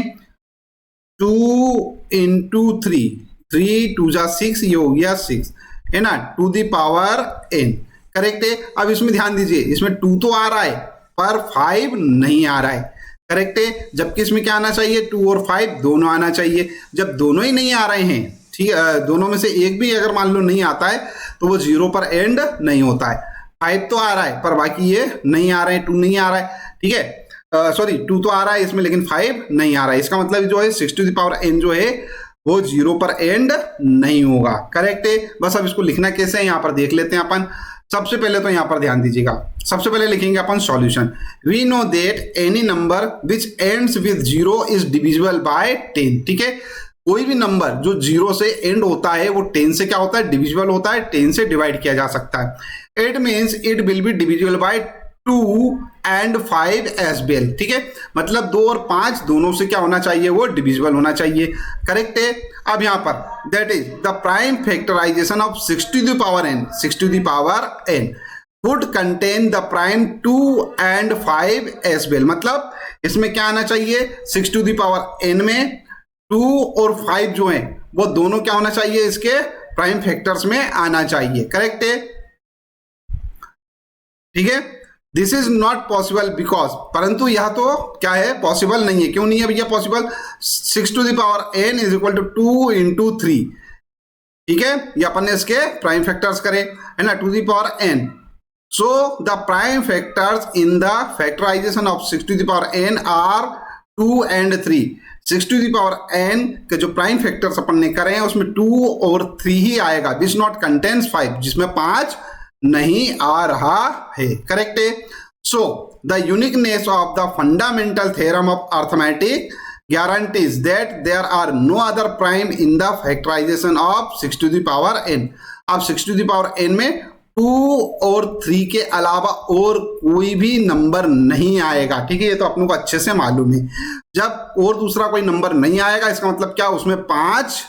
2 इंटू 3, 3 2 जा 6, ये हो गया 6, है ना, to the power n। Correct है। अब इसमें ध्यान दीजिए, इसमें 2 तो आ रहा है पर 5 नहीं आ रहा है। करेक्ट है। जबकि इसमें क्या आना चाहिए, 2 और 5 दोनों आना चाहिए। जब दोनों ही नहीं आ रहे हैं, ठीक है, दोनों में से एक भी अगर मान लो नहीं आता है तो वो 0 पर एंड नहीं होता है। 5 तो आ रहा है पर बाकी ये नहीं आ रहे हैं, 2 नहीं आ रहा है, ठीक है, सॉरी 2 तो आ रहा है इसमें लेकिन 5 नहीं आ रहा है। इसका मतलब जो है 6 टू द पावर n जो है वो 0 पर एंड नहीं होगा। करेक्ट है। बस अब इसको लिखना कैसे है यहाँ पर देख लेते हैं अपन। सबसे पहले तो यहां पर ध्यान दीजिएगा, सबसे पहले लिखेंगे अपन solution. We know that any number which ends with 0 is divisible by 10, ठीक है। कोई भी नंबर जो 0 से एंड होता है वो 10 से क्या होता है, डिविजिबल होता है, 10 से डिवाइड किया जा सकता है। It means it will be divisible by 2 and 5 as well, ठीक है। मतलब 2 और 5 दोनों से क्या होना चाहिए, वो डिविजिबल होना चाहिए। करेक्ट है। अब यहां पर that is the prime factorization of 6 to the power n, 6 to the power n would contain the prime 2 and 5 as well। मतलब इसमें क्या आना चाहिए, 6 टू द पावर n में 2 और 5 जो है वो दोनों क्या होना चाहिए, इसके प्राइम फैक्टर्स में आना चाहिए। करेक्ट है, ठीक है। This is not possible because, परंतु यह तो क्या है, पॉसिबल नहीं है। क्यों नहीं है भैया possible, 6 to the power n is equal to 2 into 3, ठीक है, ये अपन ने इसके प्राइम फैक्टर्स करे, है ना, to the power n। So the prime factors in the factorization of 6 to the power n are 2 and 3। 6 to the power n के जो प्राइम फैक्टर्स अपन ने करे हैं उसमें 2 और 3 ही आएगा, विच नॉट कंटेन्स 5, जिसमें 5 नहीं आ रहा है। करेक्ट है। So the uniqueness of the fundamental theorem of arithmetic guarantees that there are no other prime in the factorization of 6 to the power n। अब 6 to the power n में 2 और 3 के अलावा और कोई भी नंबर नहीं आएगा, ठीक है। ये तो अपनों को अच्छे से मालूम है। जब और दूसरा कोई नंबर नहीं आएगा इसका मतलब क्या, उसमें 5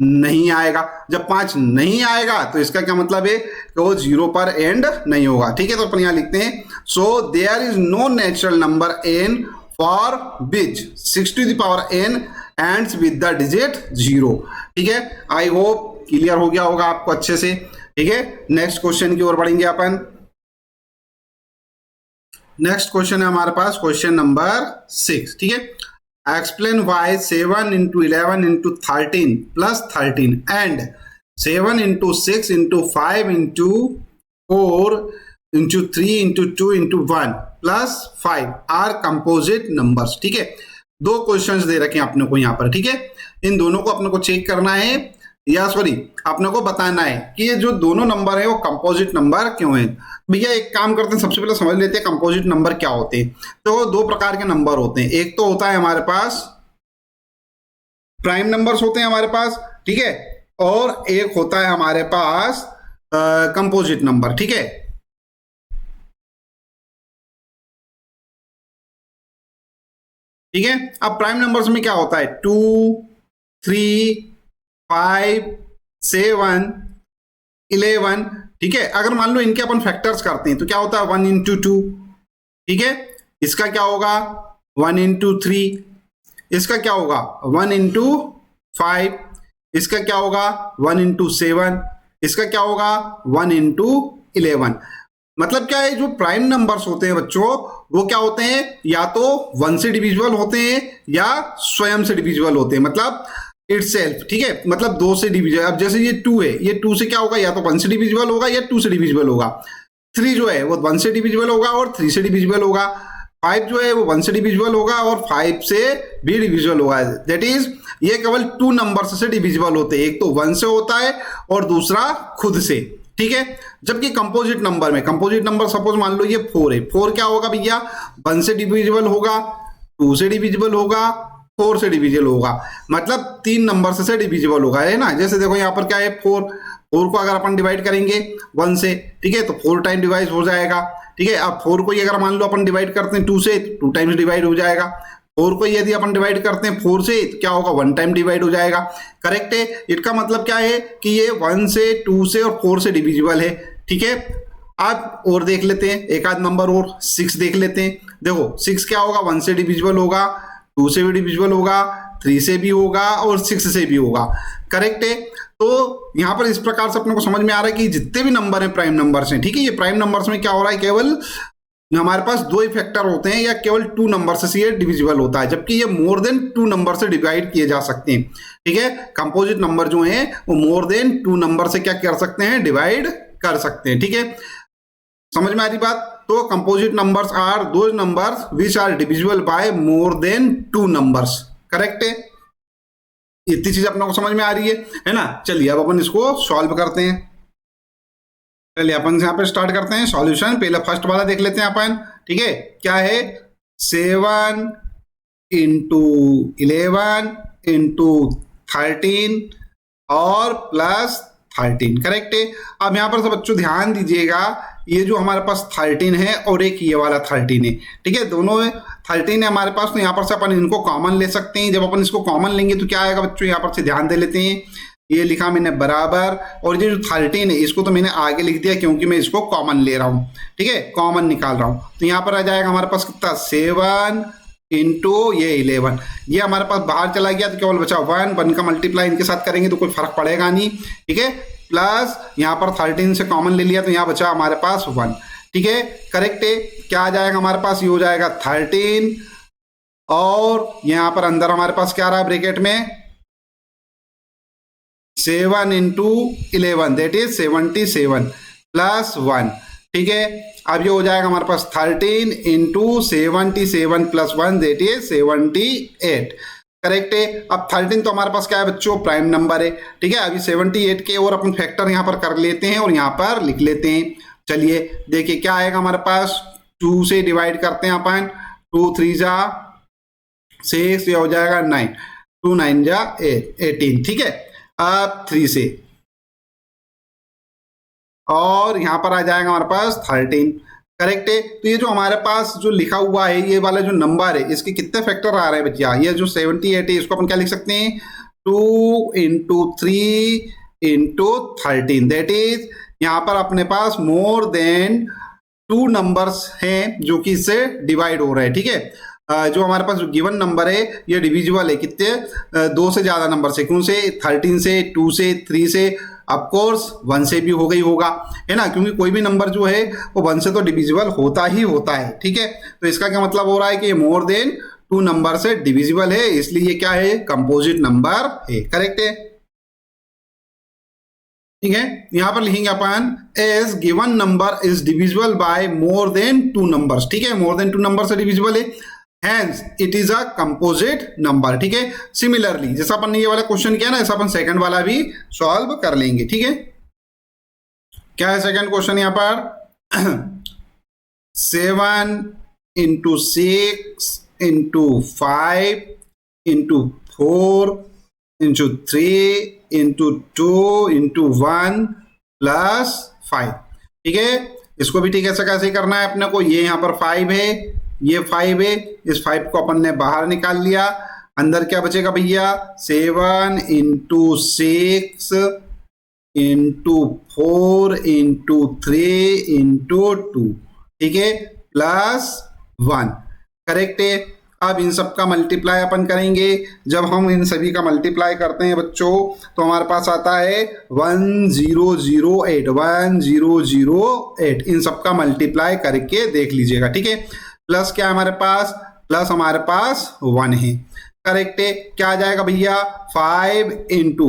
नहीं आएगा। जब 5 नहीं आएगा तो इसका क्या मतलब है कि वो 0 पर एंड नहीं होगा, ठीक है। तो अपन यहां लिखते हैं, so there is no natural number n for which 6 to the power n ends with the digit 0, ठीक है। आई होप क्लियर हो गया होगा आपको अच्छे से, ठीक है। नेक्स्ट क्वेश्चन की ओर बढ़ेंगे अपन। नेक्स्ट क्वेश्चन है हमारे पास क्वेश्चन नंबर 6, ठीक है। Explain why 7 into 11 into 13 plus 13 and 7 into 6 into 5 into 4 into 3 into 2 into 1 plus 5 are composite numbers, ठीक है। दो क्वेश्चंस दे रखे हैं अपने को यहाँ पर, ठीक है। इन दोनों को अपने को चेक करना है, या सॉरी अपने को बताना है कि ये जो दोनों नंबर है वो कंपोजिट नंबर क्यों है। भैया एक काम करते हैं, सबसे पहले समझ लेते हैं कंपोजिट नंबर क्या होते हैं। तो दो प्रकार के नंबर होते हैं, एक तो होता है हमारे पास प्राइम नंबर्स होते हैं हमारे पास, ठीक है, और एक होता है हमारे पास कंपोजिट नंबर। ठीक है, ठीक है। अब प्राइम नंबर्स में क्या होता है, 2, 3, 5, 7, 11। ठीक है, अगर मान लो इनके अपन फैक्टर्स करते हैं तो क्या होता है, 1 इंटू 2। ठीक है, इसका क्या होगा, 1 इंटू 3। इसका क्या होगा, 1 इंटू 5। इसका क्या होगा, 1 इंटू 7। इसका क्या होगा, 1 इंटू 11। मतलब क्या है, जो प्राइम नंबर्स होते हैं बच्चों, वो क्या होते हैं, या तो 1 से डिविजिबल होते हैं या स्वयं से डिविजिबल होते हैं, मतलब इटसेल्फ। ठीक है, मतलब 2 से डिविजिबल। अब जैसे ये 2 है, ये 2 से क्या होगा, या तो 1 से डिविजिबल होगा या 2 से डिविजिबल होगा। 3 जो है वो 1 से डिविजिबल होगा और 3 से डिविजिबल होगा। 5 जो है वो 1 से डिविजिबल होगा और 5 से भी डिविजिबल होगा। दैट इज ये केवल 2 नंबर से डिविजिबल होते हैं, एक तो 1 से होता है और दूसरा खुद से। ठीक है, जबकि कंपोजिट नंबर में, कंपोजिट नंबर सपोज मान लो ये 4 है, 4 क्या होगा भैया, 1 से डिविजिबल होगा, 2 से डिविजिबल होगा, 4 से डिविजिबल होगा, मतलब 3 नंबर से डिविजिबल होगा, है ना। जैसे देखो यहाँ पर क्या है, 4 को अगर अपन डिवाइड करेंगे 1 से, ठीक है, तो 4 टाइम डिवाइड हो जाएगा। ठीक है, अब 4 को अगर मान लो अपन डिवाइड करते हैं 2 से, 2 टाइम्स डिवाइड हो जाएगा। 4 को यदि अपन डिवाइड करते हैं 4 से, तो क्या होगा, 1 टाइम डिवाइड हो जाएगा। करेक्ट है, इसका मतलब क्या है कि ये 1 से, 2 से और 4 से डिविजिबल है। ठीक है, आप और देख लेते हैं, एक आध नंबर और, 6 देख लेते हैं। देखो 6 क्या होगा, 1 से डिविजिबल होगा, 2 से भी डिविजिबल होगा, 3 से भी होगा और 6 से भी होगा। करेक्ट है, तो यहां पर इस प्रकार से अपने को समझ में आ रहा है कि जितने भी नंबर हैं प्राइम नंबर्स हैं। ठीक है, ये प्राइम नंबर्स में क्या हो रहा है, केवल हमारे पास 2 ही फैक्टर होते हैं या केवल 2 नंबर से ये डिविजिबल होता है, जबकि ये मोर देन 2 नंबर से डिवाइड किए जा सकते हैं। ठीक है, कंपोजिट नंबर जो हैं वो मोर देन 2 नंबर से क्या कर सकते हैं, डिवाइड कर सकते हैं। ठीक है, समझ में आ रही बात। तो composite numbers are those numbers which are divisible by more than 2 numbers. Correct है, इतनी चीज अपने को समझ में आ रही है ना। चलिए अब अपन इसको सॉल्व करते हैं। चलिए अपन यहाँ पे स्टार्ट करते हैं सॉल्यूशन। पहले फर्स्ट वाला देख लेते हैं अपन। ठीक है, क्या है, 7 इंटू 11 इंटू 13 और प्लस 13। करेक्ट है। अब यहाँ पर सब बच्चों ध्यान दीजिएगा, ये जो हमारे पास 13 है और एक ये वाला 13 है। ठीक है, दोनों 13 है हमारे पास, तो यहाँ पर से अपन इनको कॉमन ले सकते हैं। जब अपन इसको कॉमन लेंगे तो क्या आएगा बच्चों, यहाँ पर से ध्यान दे लेते हैं। ये लिखा मैंने बराबर, और ये जो 13 है इसको तो मैंने आगे लिख दिया क्योंकि मैं इसको कॉमन ले रहा हूँ। ठीक है, कॉमन निकाल रहा हूँ, तो यहाँ पर आ जाएगा हमारे पास कितना, 7 इंटू ये 11। ये हमारे पास बाहर चला गया तो केवल बचा 1 का मल्टीप्लाई इनके साथ करेंगे तो कोई फर्क पड़ेगा नहीं। ठीक है, प्लस यहाँ पर 13 से कॉमन ले लिया तो यहाँ बचा हमारे पास 1। ठीक है, करेक्ट है। क्या आ जाएगा हमारे पास, ये हो जाएगा 13 और यहाँ पर अंदर हमारे पास क्या रहा ब्रैकेट में, 7 इंटू 11 दैट इज 77 प्लस 1। ठीक है, अब ये हो जाएगा हमारे पास 13 into 77 plus 1 that is 78। Correct है। अब 13 तो हमारे पास क्या है बच्चों, प्राइम नंबर है। ठीक है, अभी 78 के और अपन फैक्टर यहाँ पर कर लेते हैं और यहाँ पर लिख लेते हैं। चलिए देखिए क्या आएगा हमारे पास, 2 से डिवाइड करते हैं अपन, 2 3 जा 6, ये हो जाएगा 9, 2 9 जा 18। ठीक है, अब 3 से और यहां पर आ जाएगा हमारे पास 13। करेक्ट है। तो ये जो हमारे पास जो लिखा हुआ है, ये वाला जो नंबर है, इसके कितने फैक्टर आ रहे हैं बच्चा, ये जो 78 है इसको अपन क्या लिख सकते हैं, 2 इंटू 3 इंटू 13 दैट इज यहाँ पर अपने पास मोर देन 2 नंबर्स हैं जो कि इससे डिवाइड हो रहे हैं। ठीक है, जो हमारे पास जो गिवन नंबर है ये डिविजिबल है कितने, 2 से ज्यादा नंबर से। कौन से, 13 से, 2 से, 3 से, ऑफ कोर्स 1 से भी हो गई होगा, है ना, क्योंकि कोई भी नंबर जो है वो 1 से तो डिविजिबल होता ही होता है। ठीक है, तो इसका क्या मतलब हो रहा है कि ये मोर देन 2 नंबर से डिविजिबल है, इसलिए ये क्या है, कंपोजिट नंबर है। करेक्ट है। ठीक है, यहां पर लिखेंगे अपन as given number is divisible by more than 2 numbers. ठीक है, मोर देन 2 नंबर से डिविजिबल है, hence it is a composite number. ठीक है, सिमिलरली जैसा अपन ने ये वाला क्वेश्चन किया ना, ऐसा अपन सेकंड वाला भी सॉल्व कर लेंगे। ठीक है, क्या है सेकंड क्वेश्चन यहाँ पर, 7 into 6 into 5 into 4 into 3 into 2 into 1 plus 5। ठीक है, इसको भी ठीक है, कैसे करना है अपने को, ये यहाँ पर 5 है, ये 5 है, इस 5 को अपन ने बाहर निकाल लिया, अंदर क्या बचेगा भैया, 7 इंटू 6 इंटू 4 इंटू 3 इंटू 2, ठीक है, प्लस 1। करेक्ट है। अब इन सब का मल्टीप्लाई अपन करेंगे। जब हम इन सभी का मल्टीप्लाई करते हैं बच्चों तो हमारे पास आता है 1008, 1008। इन सब का मल्टीप्लाई करके देख लीजिएगा। ठीक है, प्लस क्या है हमारे पास, प्लस हमारे पास 1 है। करेक्ट है, क्या आ जाएगा भैया, 5 इंटू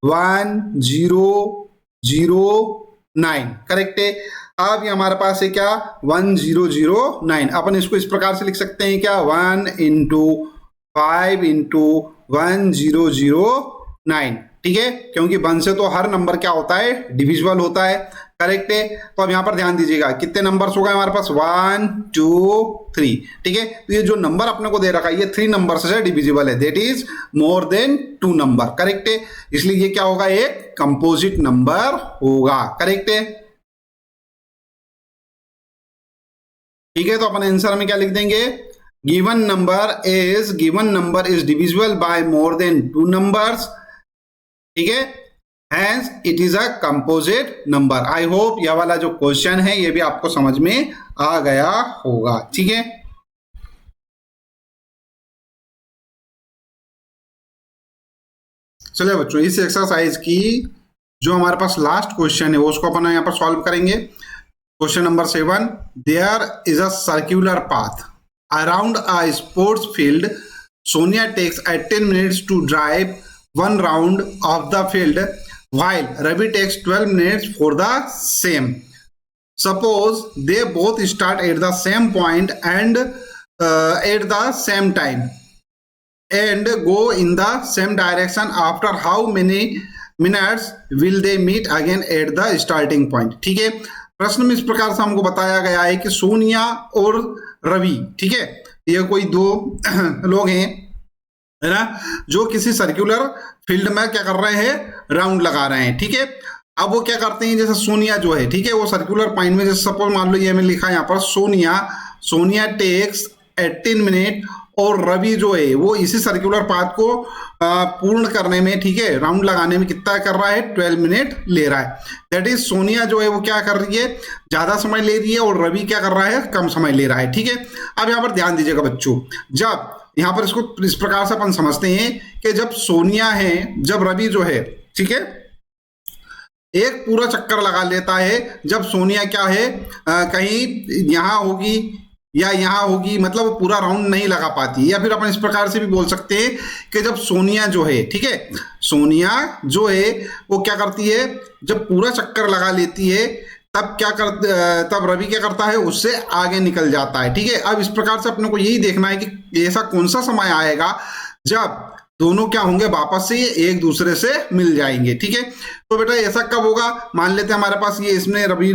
1009। करेक्ट है। अब ये हमारे पास है क्या, 1009। अपन इसको इस प्रकार से लिख सकते हैं क्या, 1 इंटू 5 इंटू 1009। ठीक है, क्योंकि 1 से तो हर नंबर क्या होता है, डिविजिबल होता है। करेक्ट है। तो अब यहां पर ध्यान दीजिएगा, कितने नंबर्स हो गए हमारे पास, 1 2 3। ठीक है, तो ये जो नंबर अपने को दे रखा है ये 3 नंबर से डिविजिबल है, that is more than 2 number. Correct है, इसलिए ये क्या होगा, एक कंपोजिट नंबर होगा। करेक्ट है। ठीक है, तो अपन आंसर में क्या लिख देंगे, given number is divisible by more than 2 numbers. ठीक है, hence it is a composite number. I hope यह वाला जो क्वेश्चन है ये भी आपको समझ में आ गया होगा। ठीक है, चलिए बच्चों, इस एक्सरसाइज की जो हमारे पास लास्ट क्वेश्चन है वो उसको अपन यहाँ पर सॉल्व करेंगे। Question number 7, there is a circular path around a sports field. Sonia takes 10 minutes to drive one round of the field while Ravi takes 12 minutes for the same. Suppose they both start at the same point and at the same time and go in the same direction. After how many minutes will they meet again at the starting point? ठीक है, प्रश्न में इस प्रकार से हमको बताया गया है कि सोनिया और रवि, ठीक है, ये कोई दो लोग हैं, है ना, जो किसी सर्कुलर फील्ड में क्या कर रहे हैं, राउंड लगा रहे हैं। ठीक है, अब वो क्या करते हैं, जैसे सोनिया जो है, ठीक है, वो सर्कुलर पॉइंट में, जैसे सपोज मान लो ये मैंने लिखा है यहाँ पर, सोनिया टेक्स 18 मिनट, और रवि जो है वो इसी सर्कुलर पाथ को पूर्ण करने में, ठीक है, राउंड लगाने में कितना कर रहा है, 12 मिनट ले रहा है। दैट इज सोनिया जो है वो क्या कर रही है, ज्यादा समय ले रही है, और रवि क्या कर रहा है, कम समय ले रहा है। ठीक है, अब यहाँ पर ध्यान दीजिएगा बच्चों, जब यहाँ पर इसको इस प्रकार से अपन समझते हैं कि जब सोनिया है, जब रवि जो है, ठीक है, एक पूरा चक्कर लगा लेता है, जब सोनिया क्या है, कहीं यहाँ होगी या यहाँ होगी, मतलब वो पूरा राउंड नहीं लगा पाती। या फिर अपन इस प्रकार से भी बोल सकते हैं कि जब सोनिया जो है, ठीक है, सोनिया जो है वो क्या करती है, जब पूरा चक्कर लगा लेती है तब रवि क्या करता है, उससे आगे निकल जाता है। ठीक है, अब इस प्रकार से अपने को यही देखना है कि ऐसा कौन सा समय आएगा जब दोनों क्या होंगे, वापस से एक दूसरे से मिल जाएंगे। ठीक है, तो बेटा ऐसा कब होगा, मान लेते हैं हमारे पास ये, इसमें रवि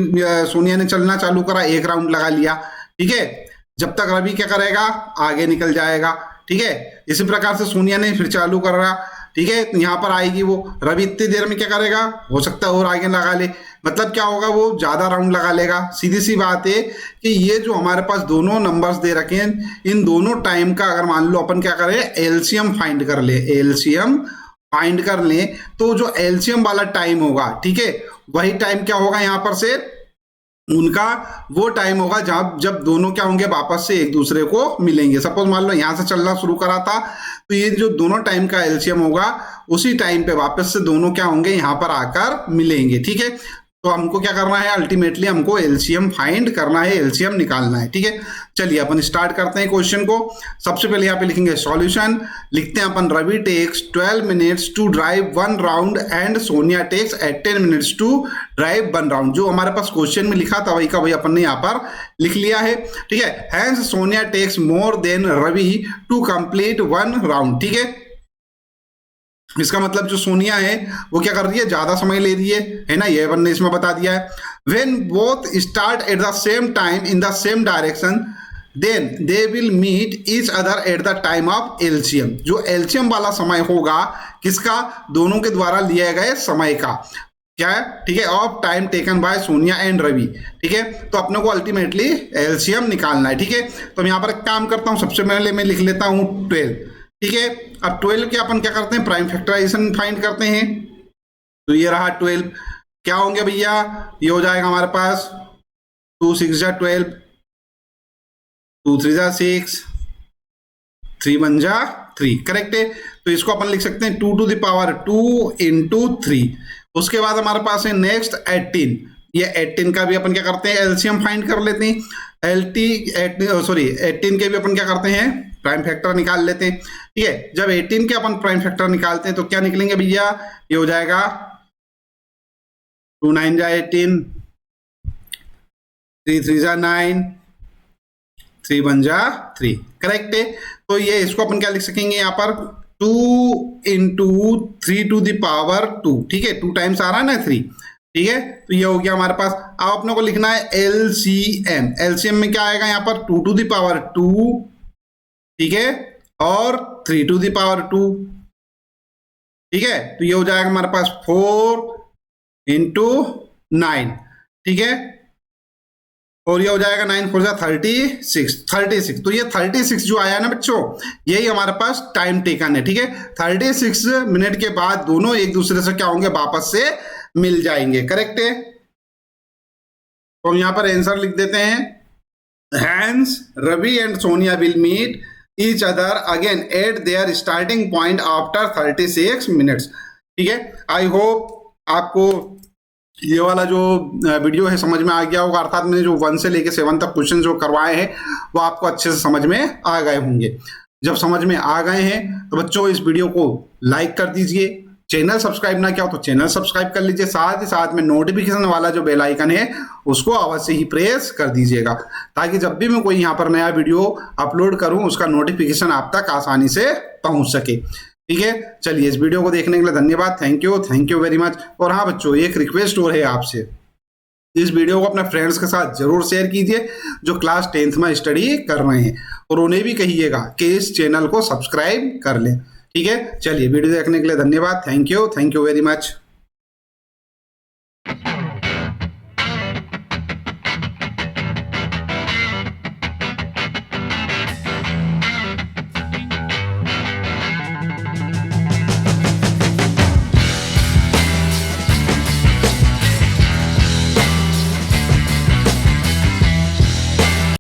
सोनिया ने चलना चालू करा, एक राउंड लगा लिया। ठीक है, जब तक रवि क्या करेगा, आगे निकल जाएगा। ठीक है, इसी प्रकार से सोनिया ने फिर चालू कर रहा, ठीक है, तो यहाँ पर आएगी वो, रवि इतनी देर में क्या करेगा, हो सकता है और आगे लगा ले, मतलब क्या होगा, वो ज्यादा राउंड लगा लेगा। सीधी सी बात है कि ये जो हमारे पास दोनों नंबर्स दे रखे हैं, इन दोनों टाइम का अगर मान लो अपन क्या करें, एलसीएम फाइंड कर ले, एलसीएम फाइंड कर ले, तो जो एलसीएम वाला टाइम होगा, ठीक है, वही टाइम क्या होगा, यहाँ पर से उनका वो टाइम होगा जब दोनों क्या होंगे, वापस से एक दूसरे को मिलेंगे। सपोज मान लो यहां से चलना शुरू करा था, तो ये जो दोनों टाइम का एलसीएम होगा, उसी टाइम पे वापस से दोनों क्या होंगे, यहां पर आकर मिलेंगे। ठीक है, तो हमको क्या करना है, अल्टीमेटली हमको एलसीएम फाइंड करना है, एलसीएम निकालना है। ठीक है, चलिए अपन स्टार्ट करते हैं क्वेश्चन को। सबसे पहले यहाँ पे लिखेंगे सॉल्यूशन, लिखते हैं अपन, Ravi takes 12 minutes to drive 1 round and Sonia takes 10 minutes to drive 1 round. जो हमारे पास क्वेश्चन में लिखा था वही का वही अपन ने यहाँ पर लिख लिया है। ठीक है, hence Sonia takes more than Ravi to complete 1 round. ठीक है, इसका मतलब जो सोनिया है वो क्या कर रही है, ज्यादा समय ले रही है ना, ये अपन ने इसमें बता दिया है। When both start at the same time in the same direction, then they will meet each other at the time of LCM. जो एलसीएम वाला समय होगा किसका, दोनों के द्वारा लिए गए समय का, क्या है, ठीक है, of time taken by Sonia and Ravi, ठीक है। तो अपने को अल्टीमेटली एलसीएम निकालना है, ठीक है। तो मैं यहाँ पर एक काम करता हूँ, सबसे पहले मैं लिख लेता हूँ 12, ठीक है। अब 12 के अपन क्या करते हैं, प्राइम फैक्टराइजेशन फाइंड करते हैं। तो ये रहा 12, क्या होंगे भैया, ये हो जाएगा हमारे पास 2 6 जा 12, 2 3 जा 6, 3 1 जा 3, करेक्ट है। तो इसको अपन लिख सकते हैं 2 टू द पावर 2 इंटू 3। उसके बाद हमारे पास है नेक्स्ट 18, ये 18 का भी अपन क्या करते हैं, एलसीएम फाइंड कर लेते हैं। 18 के भी अपन क्या करते हैं, प्राइम फैक्टर निकाल लेते हैं, ठीक है। जब 18 के अपन प्राइम फैक्टर निकालते हैं तो क्या निकलेंगे भैया, ये हो जाएगा 2 9 जा 18, 3 3 जा 9, 3 1 जा 3, करेक्ट है। तो ये इसको अपन क्या लिख सकेंगे यहाँ पर, 2 इंटू 3 टू द पावर 2, ठीक है, 2 टाइम्स आ रहा है ना 3, ठीक है। तो ये हो गया हमारे पास। अब अपने को लिखना है एलसीएम। एलसीएम में क्या आएगा यहाँ पर, 2 टू द पावर 2, ठीक है, और 3 टू द पावर 2, ठीक है। तो ये हो जाएगा हमारे पास 4 इंटू 9, ठीक है, और ये हो जाएगा 9 4 जा 36। तो ये 36 जो आया ना बच्चों, यही हमारे पास टाइम टेकन है, ठीक है। 36 मिनट के बाद दोनों एक दूसरे से क्या होंगे, वापस से मिल जाएंगे, करेक्ट है। तो हम यहां पर आंसर लिख देते हैं, hence Ravi and Sonia will meet each other again at their starting point after 36 minutes, ठीक है। आई होप आपको ये वाला जो वीडियो है समझ में आ गया होगा, अर्थात मैंने जो 1 से लेके 7 तक क्वेश्चन जो करवाए हैं वो आपको अच्छे से समझ में आ गए होंगे। जब समझ में आ गए हैं तो बच्चों इस वीडियो को लाइक कर दीजिए, चैनल सब्सक्राइब ना किया हो तो चैनल सब्सक्राइब कर लीजिए, साथ ही साथ में नोटिफिकेशन वाला जो बेल आइकन है उसको अवश्य ही प्रेस कर दीजिएगा, ताकि जब भी मैं कोई यहाँ पर नया वीडियो अपलोड करूँ उसका नोटिफिकेशन आप तक आसानी से पहुँच सके, ठीक है। चलिए, इस वीडियो को देखने के लिए धन्यवाद, थैंक यू वेरी मच। और हाँ बच्चों, एक रिक्वेस्ट और है आपसे, इस वीडियो को अपने फ्रेंड्स के साथ जरूर शेयर कीजिए जो क्लास 10th में स्टडी कर रहे हैं, और उन्हें भी कहिएगा कि इस चैनल को सब्सक्राइब कर लें, ठीक है। चलिए, वीडियो देखने के लिए धन्यवाद, थैंक यू वेरी मच।